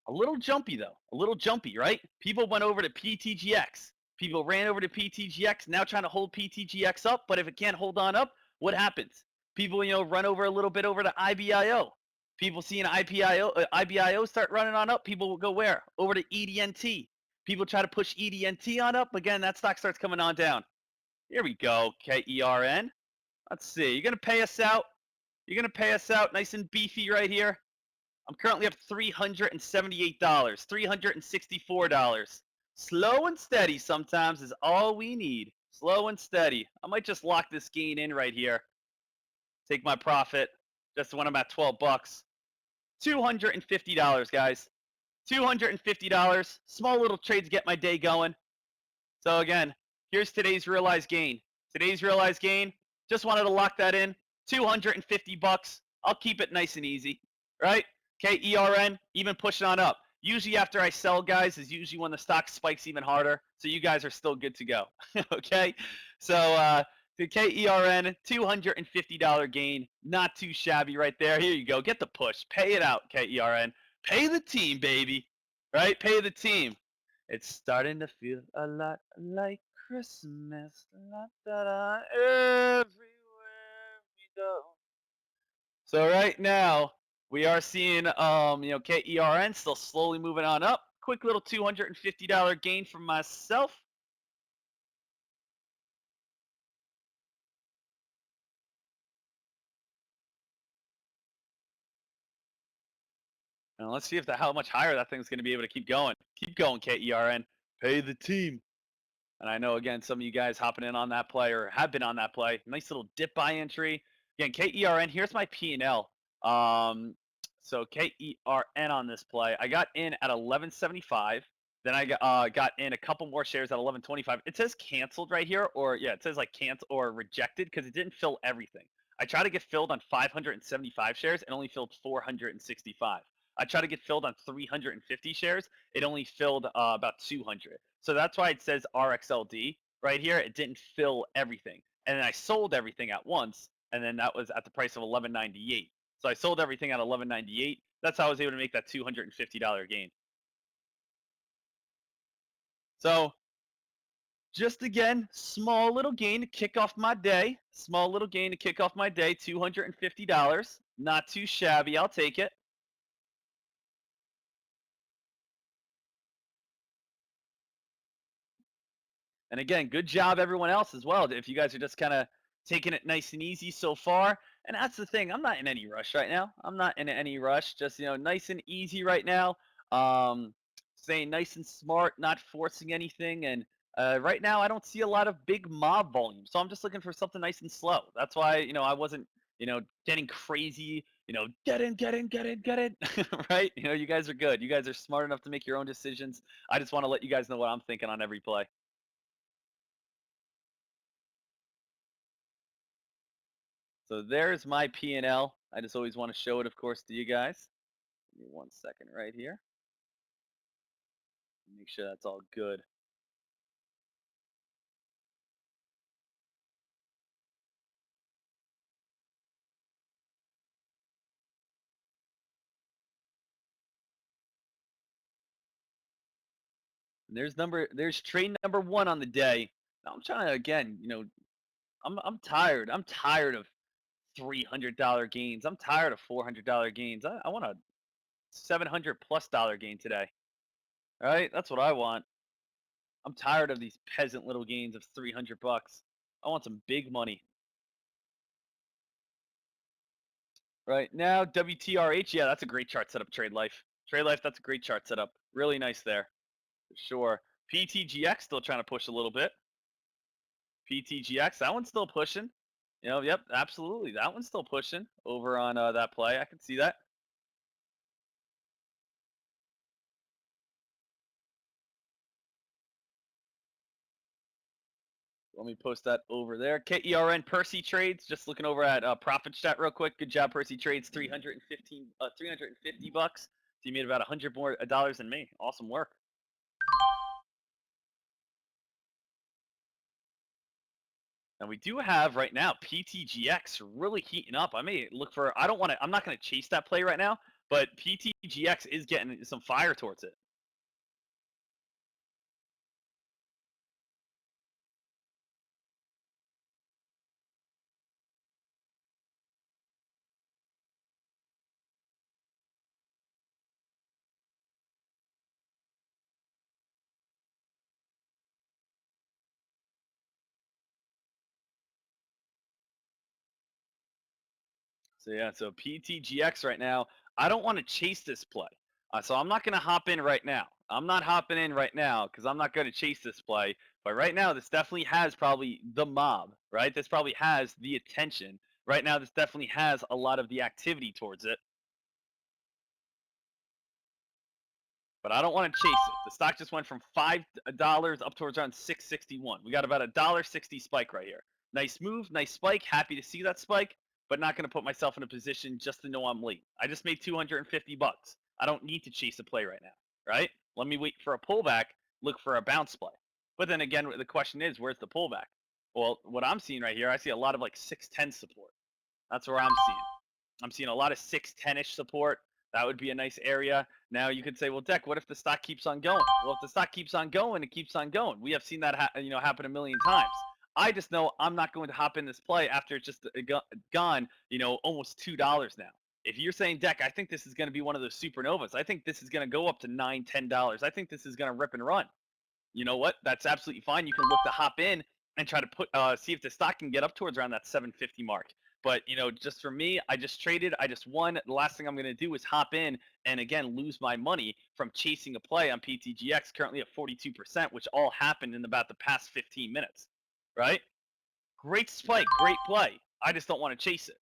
A little jumpy, though. A little jumpy, right? People went over to PTGX. People ran over to PTGX, now trying to hold PTGX up. But if it can't hold on up, what happens? People, run over a little bit over to IBIO. People seeing IBIO start running on up. People will go where? Over to EDNT. People try to push EDNT on up. Again, that stock starts coming on down. Here we go, KERN. Let's see. You're going to pay us out. You're gonna pay us out nice and beefy right here. I'm currently up $378, $364. Slow and steady sometimes is all we need. Slow and steady. I might just lock this gain in right here. Take my profit. Just when I'm at 12 bucks. $250, guys. $250. Small little trades get my day going. So again, here's today's realized gain. Today's realized gain, just wanted to lock that in. 250 bucks. I'll keep it nice and easy, right? KERN, even pushing on up. Usually after I sell, guys, is usually when the stock spikes even harder. So you guys are still good to go, okay? So the KERN, $250 gain. Not too shabby right there. Here you go. Get the push. Pay it out, KERN. Pay the team, baby, right? Pay the team. It's starting to feel a lot like Christmas. La, da, da, everywhere we go. So right now we are seeing KERN still slowly moving on up. Quick little $250 gain from myself. And let's see if how much higher that thing's going to be able to keep going. Keep going, KERN. Pay the team. And I know, again, some of you guys hopping in on that play or have been on that play. Nice little dip buy entry. Again, KERN, here's my P&L. So KERN on this play. I got in at 1175. Then I got in a couple more shares at 1125. It says canceled right here, or yeah, it says like cancel or rejected because it didn't fill everything. I tried to get filled on 575 shares and only filled 465. I tried to get filled on 350 shares. It only filled about 200. So that's why it says RXLD right here. It didn't fill everything. And then I sold everything at once. And then that was at the price of $11.98. So I sold everything at $11.98. That's how I was able to make that $250 gain. So just again, small little gain to kick off my day. Small little gain to kick off my day. $250. Not too shabby. I'll take it. And again, good job everyone else as well. If you guys are just kind of taking it nice and easy so far. And that's the thing. I'm not in any rush right now. I'm not in any rush. Just, nice and easy right now. Staying nice and smart, not forcing anything. And right now, I don't see a lot of big mob volume. So I'm just looking for something nice and slow. That's why, I wasn't, getting crazy, get in, get in, get in, get in, right? You guys are good. You guys are smart enough to make your own decisions. I just want to let you guys know what I'm thinking on every play. So there's my P&L. I just always want to show it, of course, to you guys. Give me 1 second right here. Make sure that's all good. And there's trade number 1 on the day. Now I'm trying to again, I'm tired. I'm tired of $300 gains. I'm tired of $400 gains. I want a $700+ gain today. All right, that's what I want. I'm tired of these peasant little gains of 300 bucks. I want some big money. Right now, WTRH, yeah, that's a great chart setup. Trade Life, Trade Life, that's a great chart setup. Really nice there, for sure. PTGX still trying to push a little bit. PTGX, that one's still pushing. Yep, absolutely, that one's still pushing over on that play. I can see that. Let me post that over there. KERN Percy Trades, just looking over at Profit Chat real quick. Good job, Percy Trades. 350 bucks. So you made about 100 more dollars than me. Awesome work. And we do have right now PTGX really heating up. I may look for. I don't want to. I'm not going to chase that play right now. But PTGX is getting some fire towards it. So PTGX right now, I don't want to chase this play. So I'm not going to hop in right now. I'm not hopping in right now because I'm not going to chase this play. But right now, this definitely has probably the mob, right? This probably has the attention. Right now, this definitely has a lot of the activity towards it. But I don't want to chase it. The stock just went from $5 up towards around 661. We got about a $1.60 spike right here. Nice move, nice spike. Happy to see that spike, but not going to put myself in a position just to know I'm late. I just made 250 bucks. I don't need to chase a play right now, right? Let me wait for a pullback, look for a bounce play. But then again, the question is, where's the pullback? Well, what I'm seeing right here, I see a lot of like 610 support. That's where I'm seeing. I'm seeing a lot of 610-ish support. That would be a nice area. Now you could say, well, Deck, what if the stock keeps on going? Well, if the stock keeps on going, it keeps on going. We have seen that happen a million times. I just know I'm not going to hop in this play after it's just gone, almost $2 now. If you're saying, Deck, I think this is going to be one of those supernovas. I think this is going to go up to $9, $10. I think this is going to rip and run. You know what? That's absolutely fine. You can look to hop in and try to see if the stock can get up towards around that 750 mark. But just for me, I just traded, I just won. The last thing I'm going to do is hop in and again lose my money from chasing a play on PTGX, currently at 42%, which all happened in about the past 15 minutes. Right? Great spike, great play. I just don't want to chase it.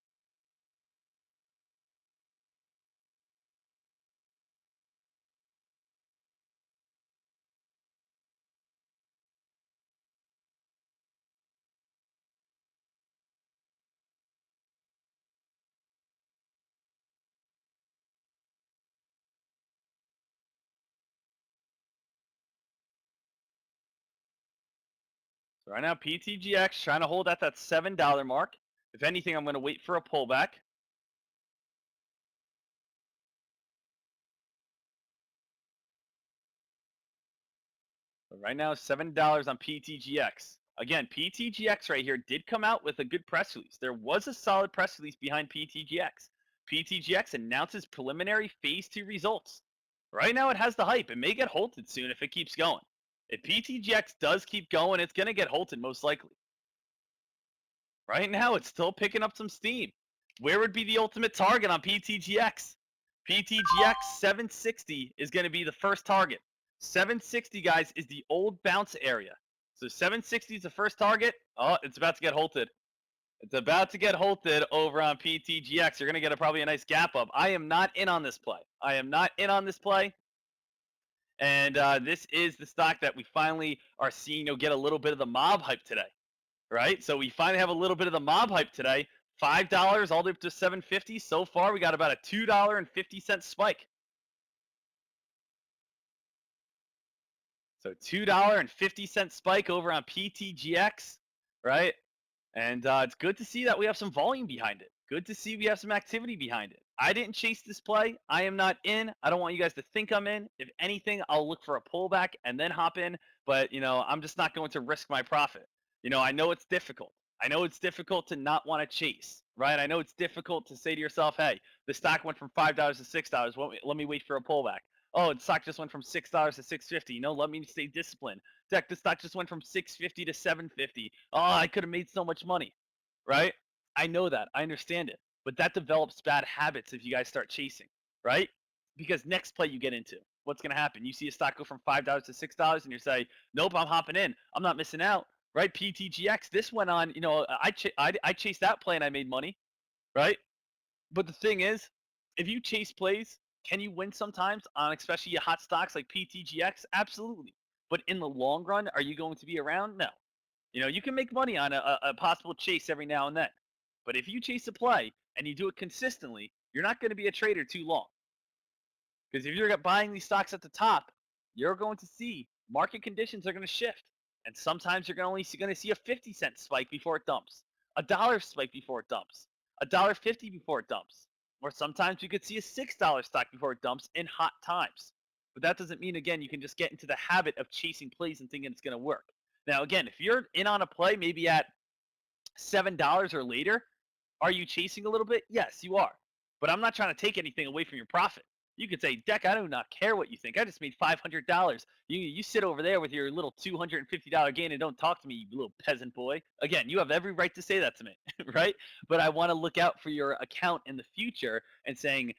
So right now, PTGX trying to hold at that $7 mark. If anything, I'm going to wait for a pullback. But right now, $7 on PTGX. Again, PTGX right here did come out with a good press release. There was a solid press release behind PTGX. PTGX announces preliminary phase 2 results. Right now, it has the hype. It may get halted soon if it keeps going. If PTGX does keep going, it's going to get halted most likely. Right now, it's still picking up some steam. Where would be the ultimate target on PTGX? PTGX 760 is going to be the first target. 760, guys, is the old bounce area. So 760 is the first target. Oh, it's about to get halted. It's about to get halted over on PTGX. You're going to get probably a nice gap up. I am not in on this play. I am not in on this play. And this is the stock that we finally are seeing get a little bit of the mob hype today. Right? So we finally have a little bit of the mob hype today. $5 all the way up to $7.50. So far, we got about a $2.50 spike. So $2.50 spike over on PTGX, right? And it's good to see that we have some volume behind it. Good to see we have some activity behind it. I didn't chase this play. I am not in. I don't want you guys to think I'm in. If anything, I'll look for a pullback and then hop in. But, I'm just not going to risk my profit. I know it's difficult. I know it's difficult to not want to chase, right? I know it's difficult to say to yourself, hey, the stock went from $5 to $6. Let me wait for a pullback. Oh, the stock just went from $6 to $6.50. Let me stay disciplined. Deck, the stock just went from $6.50 to $7.50. Oh, I could have made so much money, right? I know that. I understand it. But that develops bad habits if you guys start chasing, right? Because next play you get into, what's going to happen? You see a stock go from $5 to $6 and you say, nope, I'm hopping in. I'm not missing out, right? PTGX, this went on, I chased that play and I made money, right? But the thing is, if you chase plays, can you win sometimes on especially hot stocks like PTGX? Absolutely. But in the long run, are you going to be around? No. You can make money on a possible chase every now and then. But if you chase a play and you do it consistently, you're not going to be a trader too long. Because if you're buying these stocks at the top, you're going to see market conditions are going to shift. And sometimes you're only going to see a 50-cent spike before it dumps, a dollar spike before it dumps, $1.50 before it dumps. Or sometimes you could see a $6 stock before it dumps in hot times. But that doesn't mean, again, you can just get into the habit of chasing plays and thinking it's going to work. Now, again, if you're in on a play maybe at $7 or later, are you chasing a little bit? Yes, you are. But I'm not trying to take anything away from your profit. You could say, Deck, I do not care what you think. I just made $500. You sit over there with your little $250 gain and don't talk to me, you little peasant boy. Again, you have every right to say that to me, right? But I want to look out for your account in the future and saying,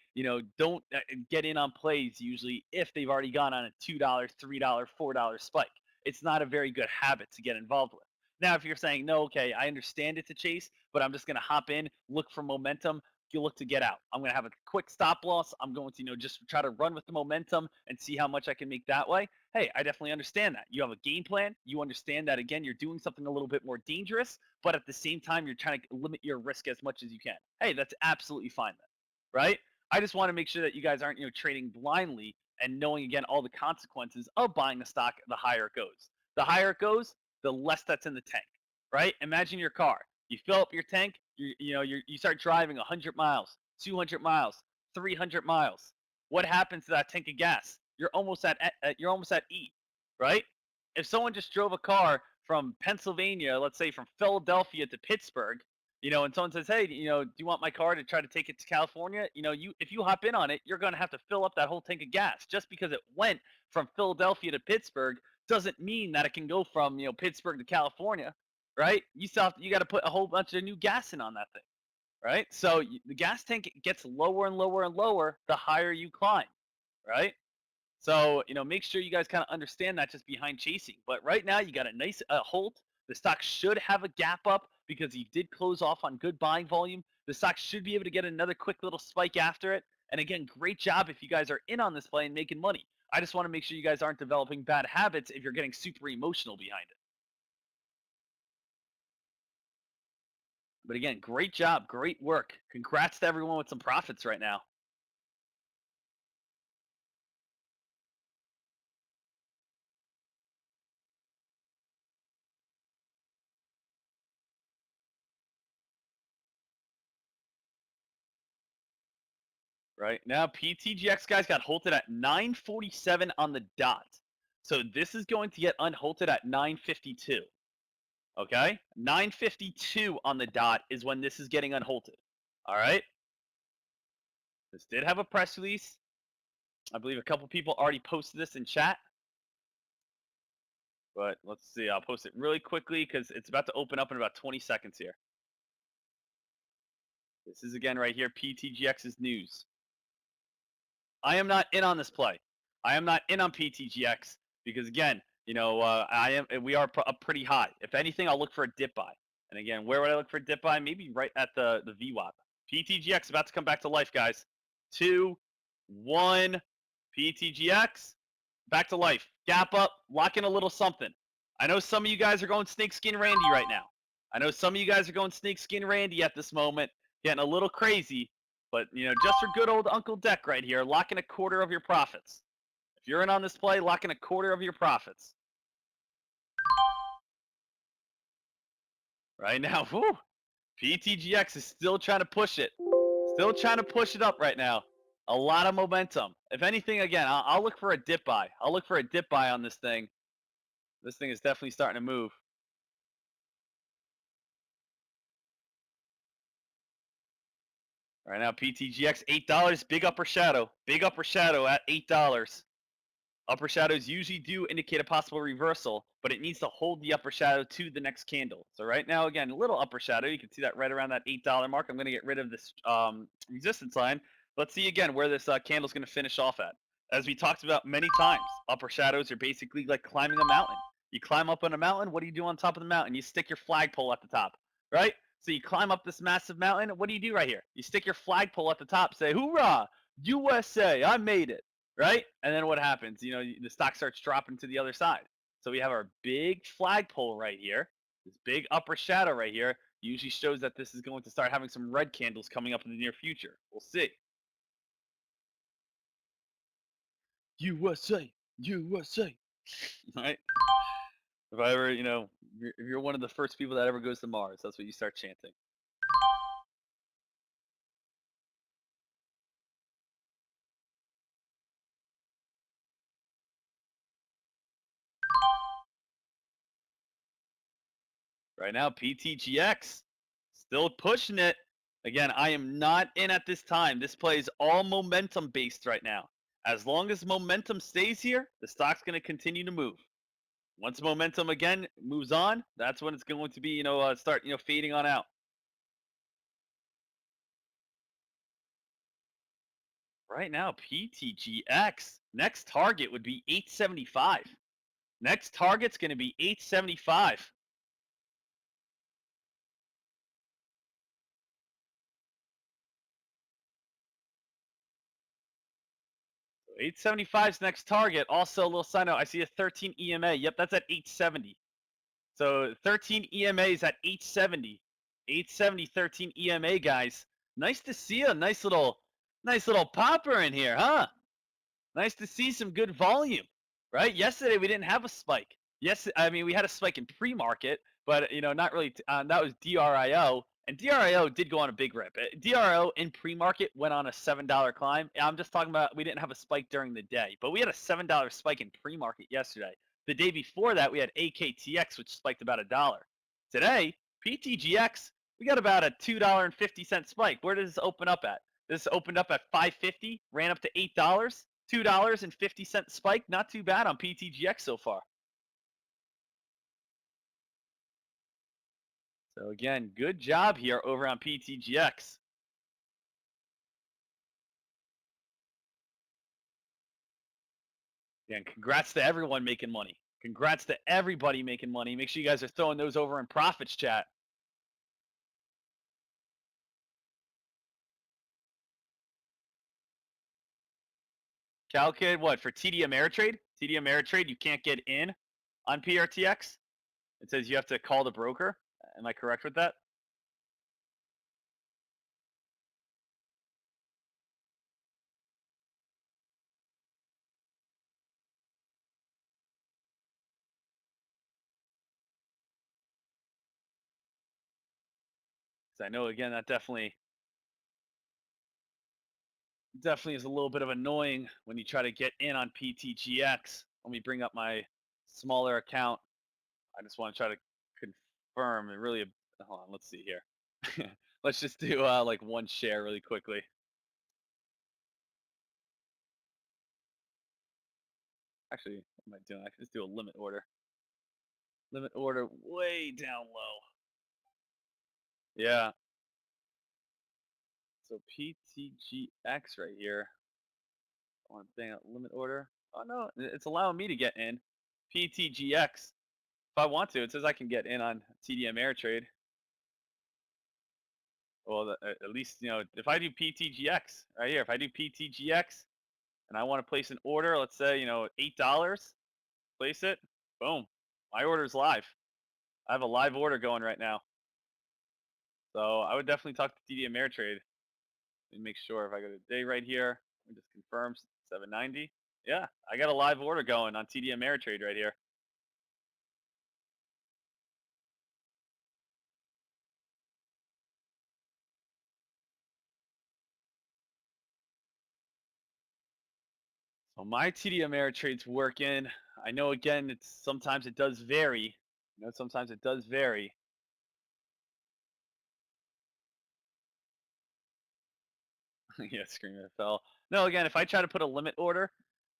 don't get in on plays usually if they've already gone on a $2, $3, $4 spike. It's not a very good habit to get involved with. Now, if you're saying, no, okay, I understand it's a chase, but I'm just going to hop in, look for momentum, you look to get out. I'm going to have a quick stop loss. I'm going to, just try to run with the momentum and see how much I can make that way. Hey, I definitely understand that. You have a game plan. You understand that, again, you're doing something a little bit more dangerous, but at the same time, you're trying to limit your risk as much as you can. Hey, that's absolutely fine then, right? I just want to make sure that you guys aren't, trading blindly and knowing, again, all the consequences of buying the stock the higher it goes. The higher it goes, the less that's in the tank, right? Imagine your car. You fill up your tank, you start driving 100 miles, 200 miles, 300 miles. What happens to that tank of gas? You're almost at E, right? If someone just drove a car from Pennsylvania, let's say from Philadelphia to Pittsburgh, and someone says, "Hey, do you want my car to try to take it to California?" If you hop in on it, you're going to have to fill up that whole tank of gas. Just because it went from Philadelphia to Pittsburgh doesn't mean that it can go from, Pittsburgh to California, right? You got to put a whole bunch of new gas in on that thing, right? So the gas tank gets lower and lower and lower the higher you climb, right? So, make sure you guys kind of understand that just behind chasing. But right now, you got a nice hold. The stock should have a gap up because he did close off on good buying volume. The stock should be able to get another quick little spike after it. And again, great job if you guys are in on this play and making money. I just want to make sure you guys aren't developing bad habits if you're getting super emotional behind it. But again, great job, great work. Congrats to everyone with some profits right now. Right now, PTGX guys got halted at 9:47 on the dot. So this is going to get unhalted at 9:52. Okay, 9:52 on the dot is when this is getting unhalted. All right. This did have a press release. I believe a couple people already posted this in chat. But let's see. I'll post it really quickly because it's about to open up in about 20 seconds here. This is again right here, PTGX's news. I am not in on this play. I am not in on PTGX because again, we are up pretty high. If anything, I'll look for a dip buy. And again, where would I look for a dip buy? Maybe right at the VWAP. PTGX about to come back to life, guys. 2, 1, PTGX back to life. Gap up, lock in a little something. I know some of you guys are going snakeskin Randy right now. I know some of you guys are going snakeskin Randy at this moment, getting a little crazy. But, just for good old Uncle Deck right here, lock in a quarter of your profits. If you're in on this play, lock in a quarter of your profits. Right now, whew, PTGX is still trying to push it. Still trying to push it up right now. A lot of momentum. If anything, again, I'll look for a dip buy. I'll look for a dip buy on this thing. This thing is definitely starting to move. Right now, PTGX, $8. Big upper shadow. Big upper shadow at $8. Upper shadows usually do indicate a possible reversal, but it needs to hold the upper shadow to the next candle. So right now, again, a little upper shadow. You can see that right around that $8 mark. I'm going to get rid of this resistance line. Let's see again where this candle is going to finish off at. As we talked about many times, upper shadows are basically like climbing a mountain. You climb up on a mountain. What do you do on top of the mountain? You stick your flagpole at the top, right? So you climb up this massive mountain. What do you do right here? You stick your flagpole at the top. Say, "Hoorah, USA! I made it!" Right? And then what happens? The stock starts dropping to the other side. So we have our big flagpole right here. This big upper shadow right here usually shows that this is going to start having some red candles coming up in the near future. We'll see. USA, USA. Right? If I ever, if you're one of the first people that ever goes to Mars, that's what you start chanting. Right now, PTGX still pushing it. Again, I am not in at this time. This play is all momentum based right now. As long as momentum stays here, the stock's going to continue to move. Once momentum again moves on, that's when it's going to be, start, fading on out. Right now, PTGX, next target would be 875. Next target's going to be 875. 875's next target. Also, a little side note, I see a 13 EMA. Yep, that's at 870. So 13 EMAs at 870. 870, 13 EMA, guys. Nice to see a nice little popper in here, huh? Nice to see some good volume, right? Yesterday we didn't have a spike. Yes, I mean we had a spike in pre-market, but not really. That was DRIO, and DRIO did go on a big rip. DRIO in pre-market went on a $7 climb. I'm just talking about we didn't have a spike during the day, but we had a $7 spike in pre-market yesterday. The day before that we had AKTX, which spiked about $1. Today, PTGX, we got about a $2.50 spike. Where does this open up at? This opened up at 550, ran up to $8. $2.50 spike, not too bad on PTGX so far. So again, good job here over on PTGX. Again, congrats to everyone making money. Congrats to everybody making money. Make sure you guys are throwing those over in profits chat. Calculated what for TD Ameritrade? TD Ameritrade, you can't get in on PRTX. It says you have to call the broker. Am I correct with that? Because I know again that definitely is a little bit of annoying when you try to get in on PTGX. Let me bring up my smaller account. I just want to try to confirm and really. Hold on, let's see here. Let's just do like one share really quickly. Actually, what am I doing? I can just do a limit order. Limit order way down low. Yeah. So PTGX right here. One thing, limit order. Oh no, it's allowing me to get in. PTGX. If I want to, it says I can get in on TD Ameritrade. Well, at least if I do PTGX right here, if I do PTGX and I want to place an order, let's say $8, place it. Boom, my order's live. I have a live order going right now. So I would definitely talk to TD Ameritrade and make sure if I go to day right here, it just confirms 790. Yeah, I got a live order going on TD Ameritrade right here. So my TD Ameritrade's working. I know again, it's sometimes it does vary. Sometimes it does vary. Yeah, scream it fell. No, again, if I try to put a limit order,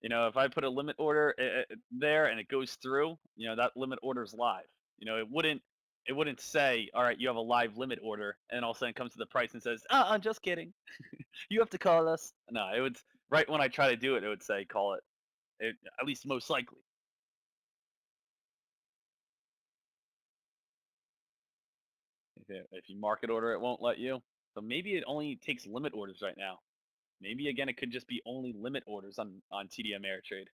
if I put a limit order there and it goes through, that limit order is live. It wouldn't say, all right, you have a live limit order, and all of a sudden it comes to the price and says, I'm just kidding. You have to call us. No, it would right when I try to do it, it would say call it. At least most likely. If you market order, it won't let you. So maybe it only takes limit orders right now. Maybe again, it could just be only limit orders on TD Ameritrade.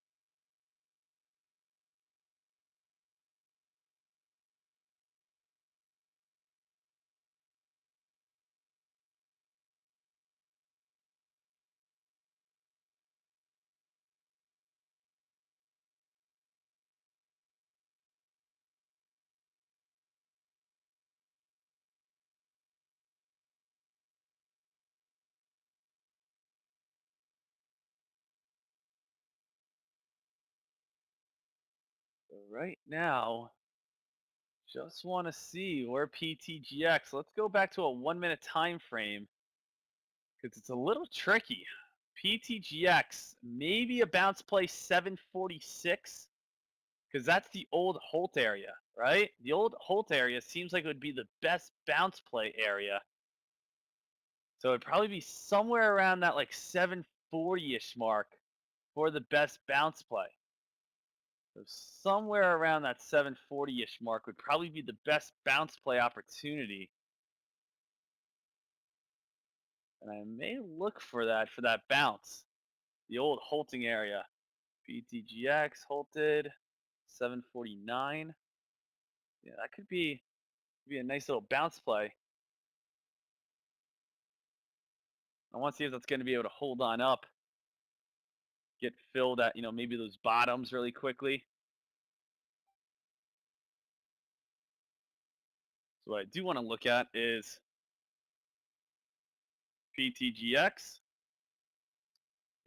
So right now, Just want to see where PTGX. Let's go back to a 1 minute time frame because it's a little tricky. PTGX, maybe a bounce play 746 because that's the old Holt area, right? The old Holt area seems like it would be the best bounce play area. So it'd probably be somewhere around that like 740-ish mark for the best bounce play. So somewhere around that 740-ish mark would probably be the best bounce play opportunity. And I may look for that bounce. The old halting area. PTGX halted 749. Yeah, that could be a nice little bounce play. I want to see if that's going to be able to hold on up. Get filled at, maybe those bottoms really quickly. So what I do want to look at is PTGX.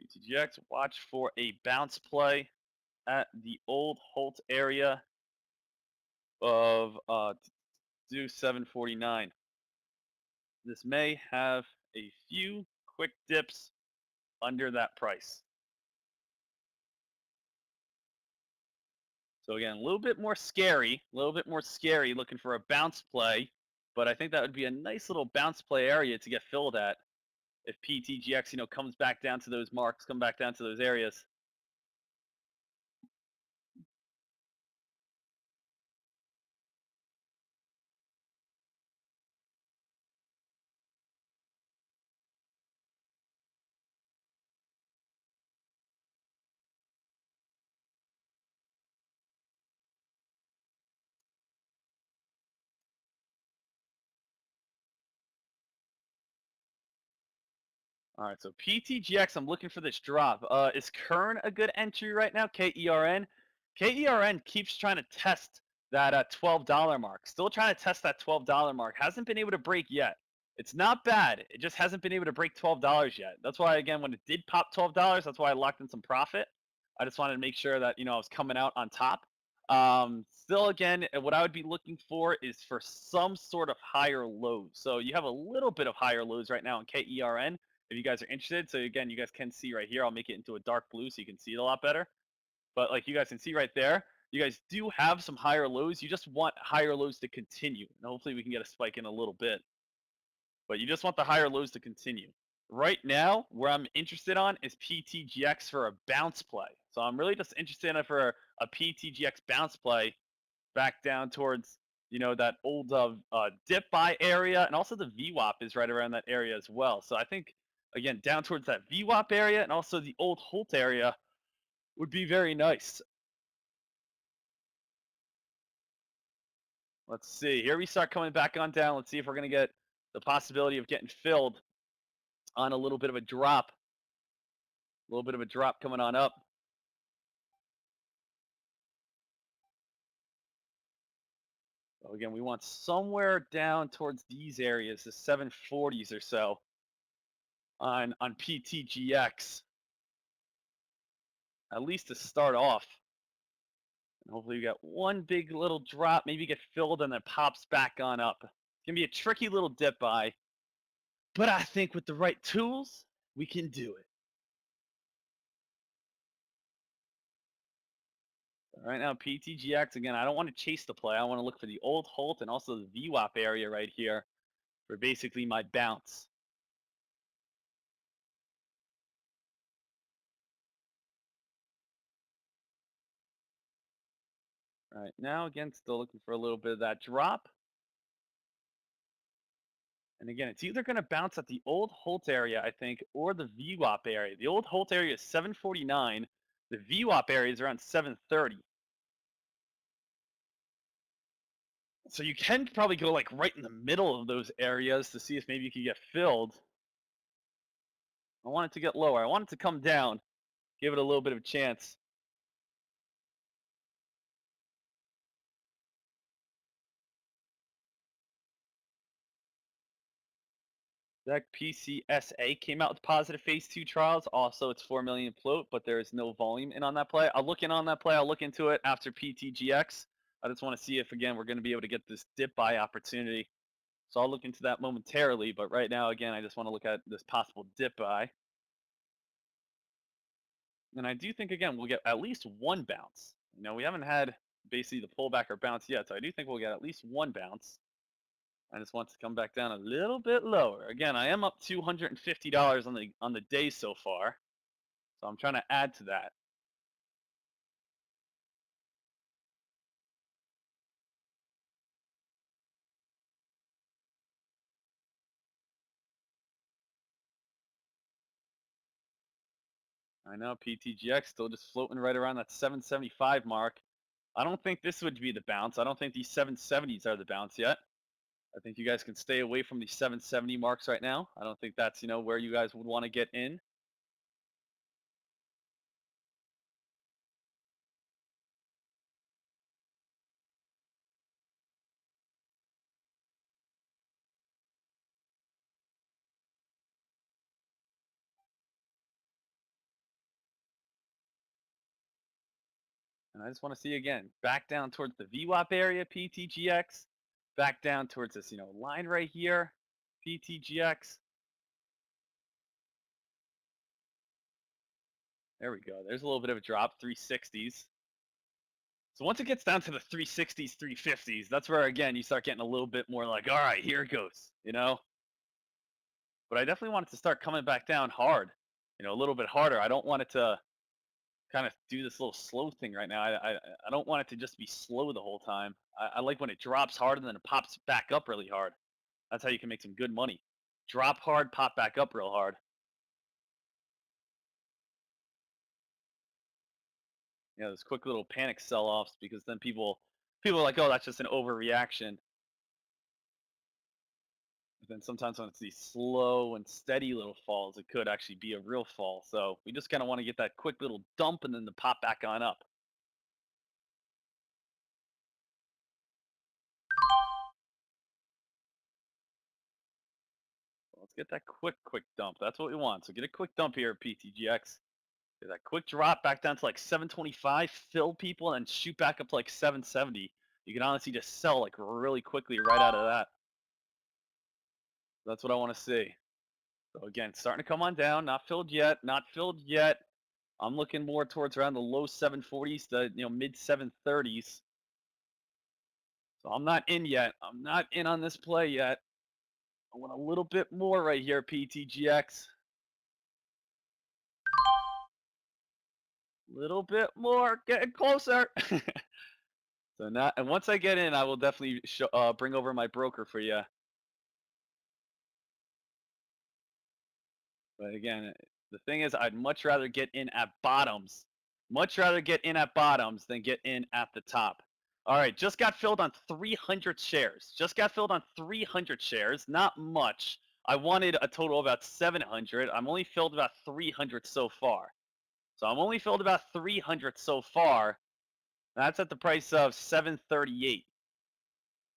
PTGX, watch for a bounce play at the old Holt area of do 749. This may have a few quick dips under that price. So again, a little bit more scary looking for a bounce play, but I think that would be a nice little bounce play area to get filled at if PTGX, comes back down to those marks, come back down to those areas. All right, so PTGX, I'm looking for this drop. Is Kern a good entry right now? KERN? KERN keeps trying to test that $12 mark. Still trying to test that $12 mark. Hasn't been able to break yet. It's not bad. It just hasn't been able to break $12 yet. That's why, again, when it did pop $12, that's why I locked in some profit. I just wanted to make sure that, I was coming out on top. Still, again, what I would be looking for is for some sort of higher lows. So you have a little bit of higher lows right now in KERN if you guys are interested. So again, you guys can see right here. I'll make it into a dark blue so you can see it a lot better. But like you guys can see right there, you guys do have some higher lows. You just want higher lows to continue. And hopefully we can get a spike in a little bit. But you just want the higher lows to continue. Right now, where I'm interested on is PTGX for a bounce play. So I'm really just interested in it for a PTGX bounce play back down towards, that old dip buy area. And also the VWAP is right around that area as well. So I think, again, down towards that VWAP area and also the old Holt area would be very nice. Let's see. Here we start coming back on down. Let's see if we're going to get the possibility of getting filled on a little bit of a drop. A little bit of a drop coming on up. So again, we want somewhere down towards these areas, the 740s or so on PTGX. At least to start off. And hopefully you got one big little drop, maybe get filled and then pops back on up. It's going to be a tricky little dip buy. But I think with the right tools, we can do it. Right now, PTGX, again, I don't want to chase the play. I want to look for the old Holt and also the VWAP area right here for basically my bounce. All right, now, again, still looking for a little bit of that drop. And again, it's either going to bounce at the old Holt area, I think, or the VWAP area. The old Holt area is 749. The VWAP area is around 730. So you can probably go like right in the middle of those areas to see if maybe you can get filled. I want it to get lower. I want it to come down. Give it a little bit of a chance. That PCSA came out with positive phase 2 trials. Also, it's 4 million float, but there is no volume in on that play. I'll look in on that play. I'll look into it after PTGX. I just want to see if, again, we're going to be able to get this dip buy opportunity. So I'll look into that momentarily. But right now, again, I just want to look at this possible dip buy. And I do think, again, we'll get at least one bounce. We haven't had basically the pullback or bounce yet. So I do think we'll get at least one bounce. I just want to come back down a little bit lower. Again, I am up $250 on the day so far. So I'm trying to add to that. I know PTGX still just floating right around that 775 mark. I don't think this would be the bounce. I don't think these 770s are the bounce yet. I think you guys can stay away from these 770 marks right now. I don't think that's, where you guys would want to get in. And I just want to see, again, back down towards the VWAP area, PTGX. Back down towards this, line right here, PTGX. There we go. There's a little bit of a drop, 360s. So once it gets down to the 360s, 350s, that's where, again, you start getting a little bit more like, all right, here it goes, But I definitely want it to start coming back down hard, a little bit harder. I don't want it to kind of do this little slow thing right now. I don't want it to just be slow the whole time. I like when it drops hard and then it pops back up really hard. That's how you can make some good money. Drop hard, pop back up real hard. Those quick little panic sell-offs, because then people are like, oh, that's just an overreaction. But then sometimes when it's these slow and steady little falls, it could actually be a real fall. So we just kind of want to get that quick little dump and then the pop back on up. Let's get that quick dump. That's what we want. So get a quick dump here at PTGX. Get that quick drop back down to like 725, fill people, and shoot back up to like 770. You can honestly just sell like really quickly right out of that. That's what I want to see. So again, starting to come on down. Not filled yet. Not filled yet. I'm looking more towards around the low 740s to mid 730s. So I'm not in yet. I'm not in on this play yet. I want a little bit more right here, PTGX. Little bit more, getting closer. So now, and once I get in, I will definitely bring over my broker for you. But again, the thing is, I'd much rather get in at bottoms. Much rather get in at bottoms than get in at the top. All right, just got filled on 300 shares. Just got filled on 300 shares. Not much. I wanted a total of about 700. I'm only filled about 300 so far. So I'm only filled about 300 so far. That's at the price of 738.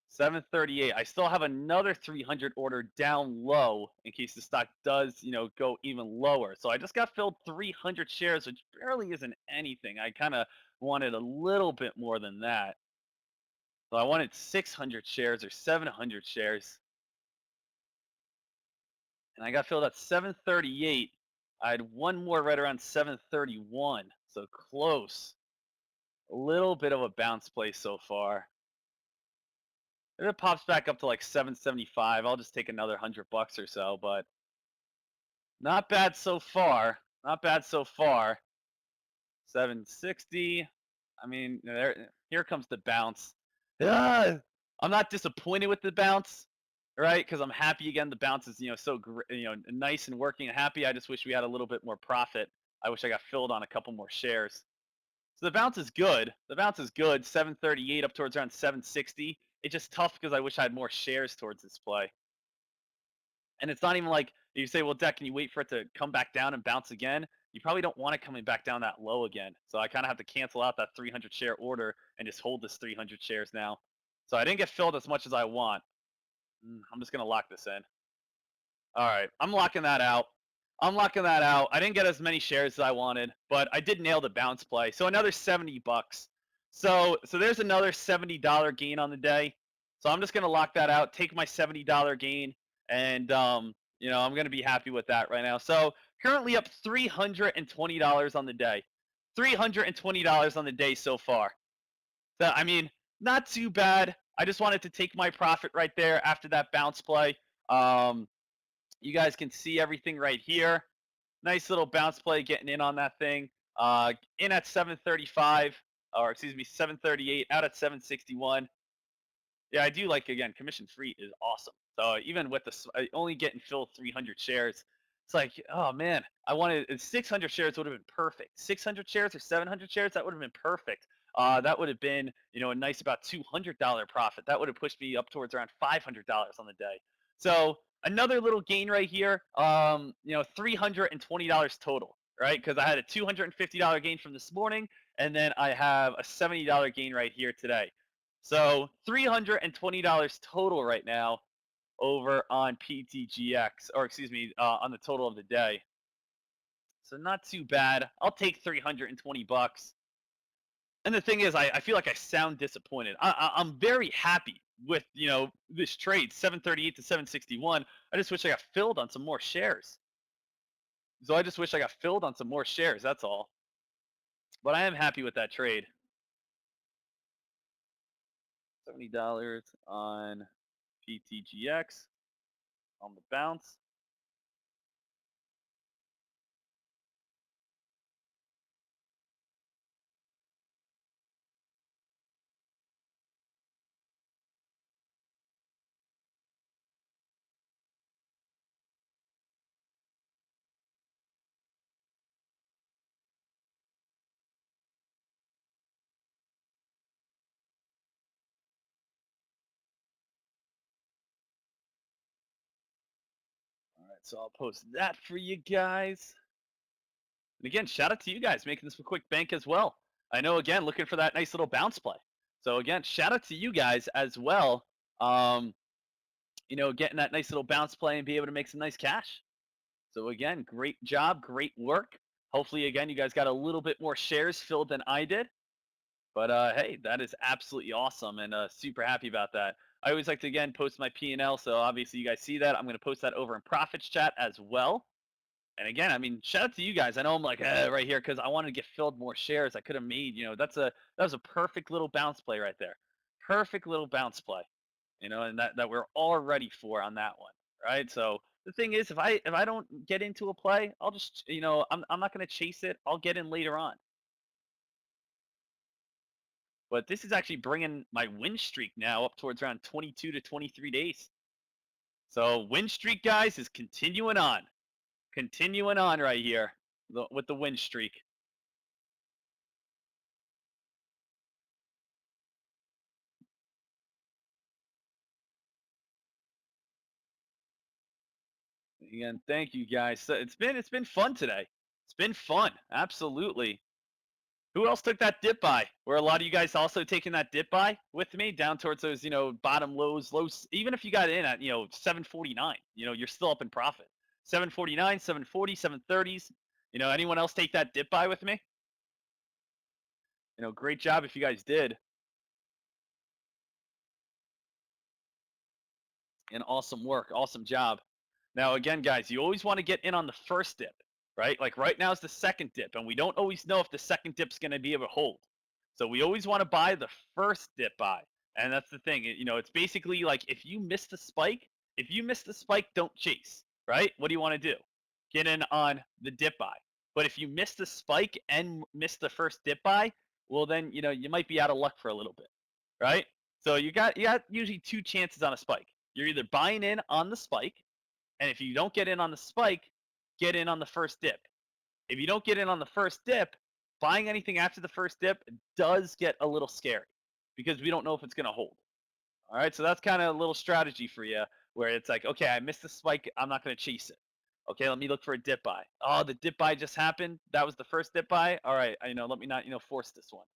738. I still have another 300 order down low in case the stock does, go even lower. So I just got filled 300 shares, which barely isn't anything. I kind of wanted a little bit more than that. So I wanted 600 shares or 700 shares. And I got filled at 738. I had one more right around 731. So close. A little bit of a bounce play so far. If it pops back up to like 775, I'll just take another $100 or so, but not bad so far. Not bad so far. 760. I mean, here comes the bounce. I'm not disappointed with the bounce, right? Because I'm happy again. The bounce is, so nice and working and happy. I just wish we had a little bit more profit. I wish I got filled on a couple more shares. So the bounce is good. The bounce is good. 738 up towards around 760. It's just tough because I wish I had more shares towards this play. And it's not even like you say, well, Deck, can you wait for it to come back down and bounce again? You probably don't want it coming back down that low again. So I kind of have to cancel out that 300 share order and just hold this 300 shares now. So I didn't get filled as much as I want. I'm just going to lock this in. All right. I'm locking that out. I didn't get as many shares as I wanted, but I did nail the bounce play. So another $70. So there's another $70 gain on the day. So I'm just gonna lock that out, take my $70 gain, and I'm gonna be happy with that right now. So currently up $320 on the day. $320 on the day so far. So I mean, not too bad. I just wanted to take my profit right there after that bounce play. Um, you guys can see everything right here. Nice little bounce play getting in on that thing. In at 735, or excuse me, 738, out at 761. Yeah, I do like, again, commission free is awesome. So even with only getting filled 300 shares, it's like, oh man, I wanted 600 shares would have been perfect. 600 shares or 700 shares, that would have been perfect. That would have been, a nice about $200 profit. That would have pushed me up towards around $500 on the day. So another little gain right here. $320 total, right? Because I had a $250 gain from this morning, and then I have a $70 gain right here today. So $320 total right now over on PTGX, or excuse me, on the total of the day. So not too bad. I'll take 320 bucks. And the thing is, I feel like I sound disappointed. I'm very happy with this trade, 738 to 761. I just wish I got filled on some more shares. So I just wish I got filled on some more shares. That's all. But I am happy with that trade. $70 on PTGX on the bounce. All right, so I'll post that for you guys. And again, shout out to you guys making this a quick bank as well. I know, again, looking for that nice little bounce play. So again, shout out to you guys as well. Getting that nice little bounce play and be able to make some nice cash. So again, great job, great work. Hopefully, again, you guys got a little bit more shares filled than I did. But hey, that is absolutely awesome, and super happy about that. I always like to, again, post my P&L, so obviously you guys see that. I'm going to post that over in Profits Chat as well. And again, I mean, shout out to you guys. I know I'm like right here because I wanted to get filled more shares. I could have made, that was a perfect little bounce play right there. Perfect little bounce play, and that we're all ready for on that one, right? So the thing is, if I don't get into a play, I'll just, I'm not going to chase it. I'll get in later on. But this is actually bringing my win streak now up towards around 22 to 23 days. So win streak, guys, is continuing on. Continuing on right here with the win streak. Again, thank you guys. So it's been fun today. It's been fun, absolutely. Who else took that dip buy? Were a lot of you guys also taking that dip buy with me down towards those, bottom lows? Even if you got in at, 749, you're still up in profit. 749, 740, 730s. Anyone else take that dip buy with me? Great job if you guys did. And awesome work, awesome job. Now, again, guys, you always want to get in on the first dip, right? Like right now is the second dip, and we don't always know if the second dip's going to be able to hold. So we always want to buy the first dip buy. And that's the thing. It's basically like if you miss the spike, don't chase, right? What do you want to do? Get in on the dip buy. But if you miss the spike and miss the first dip buy, well then, you might be out of luck for a little bit, right? So you got usually two chances on a spike. You're either buying in on the spike, and if you don't get in on the spike, get in on the first dip. If you don't get in on the first dip, buying anything after the first dip does get a little scary because we don't know if it's going to hold. All right, so that's kind of a little strategy for you where it's like, okay, I missed the spike. I'm not going to chase it. Okay, let me look for a dip buy. Oh, the dip buy just happened. That was the first dip buy. All right, let me not, force this one.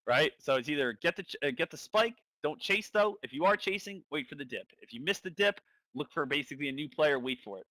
Right? So it's either get the spike, don't chase though. If you are chasing, wait for the dip. If you miss the dip, look for basically a new player, wait for it.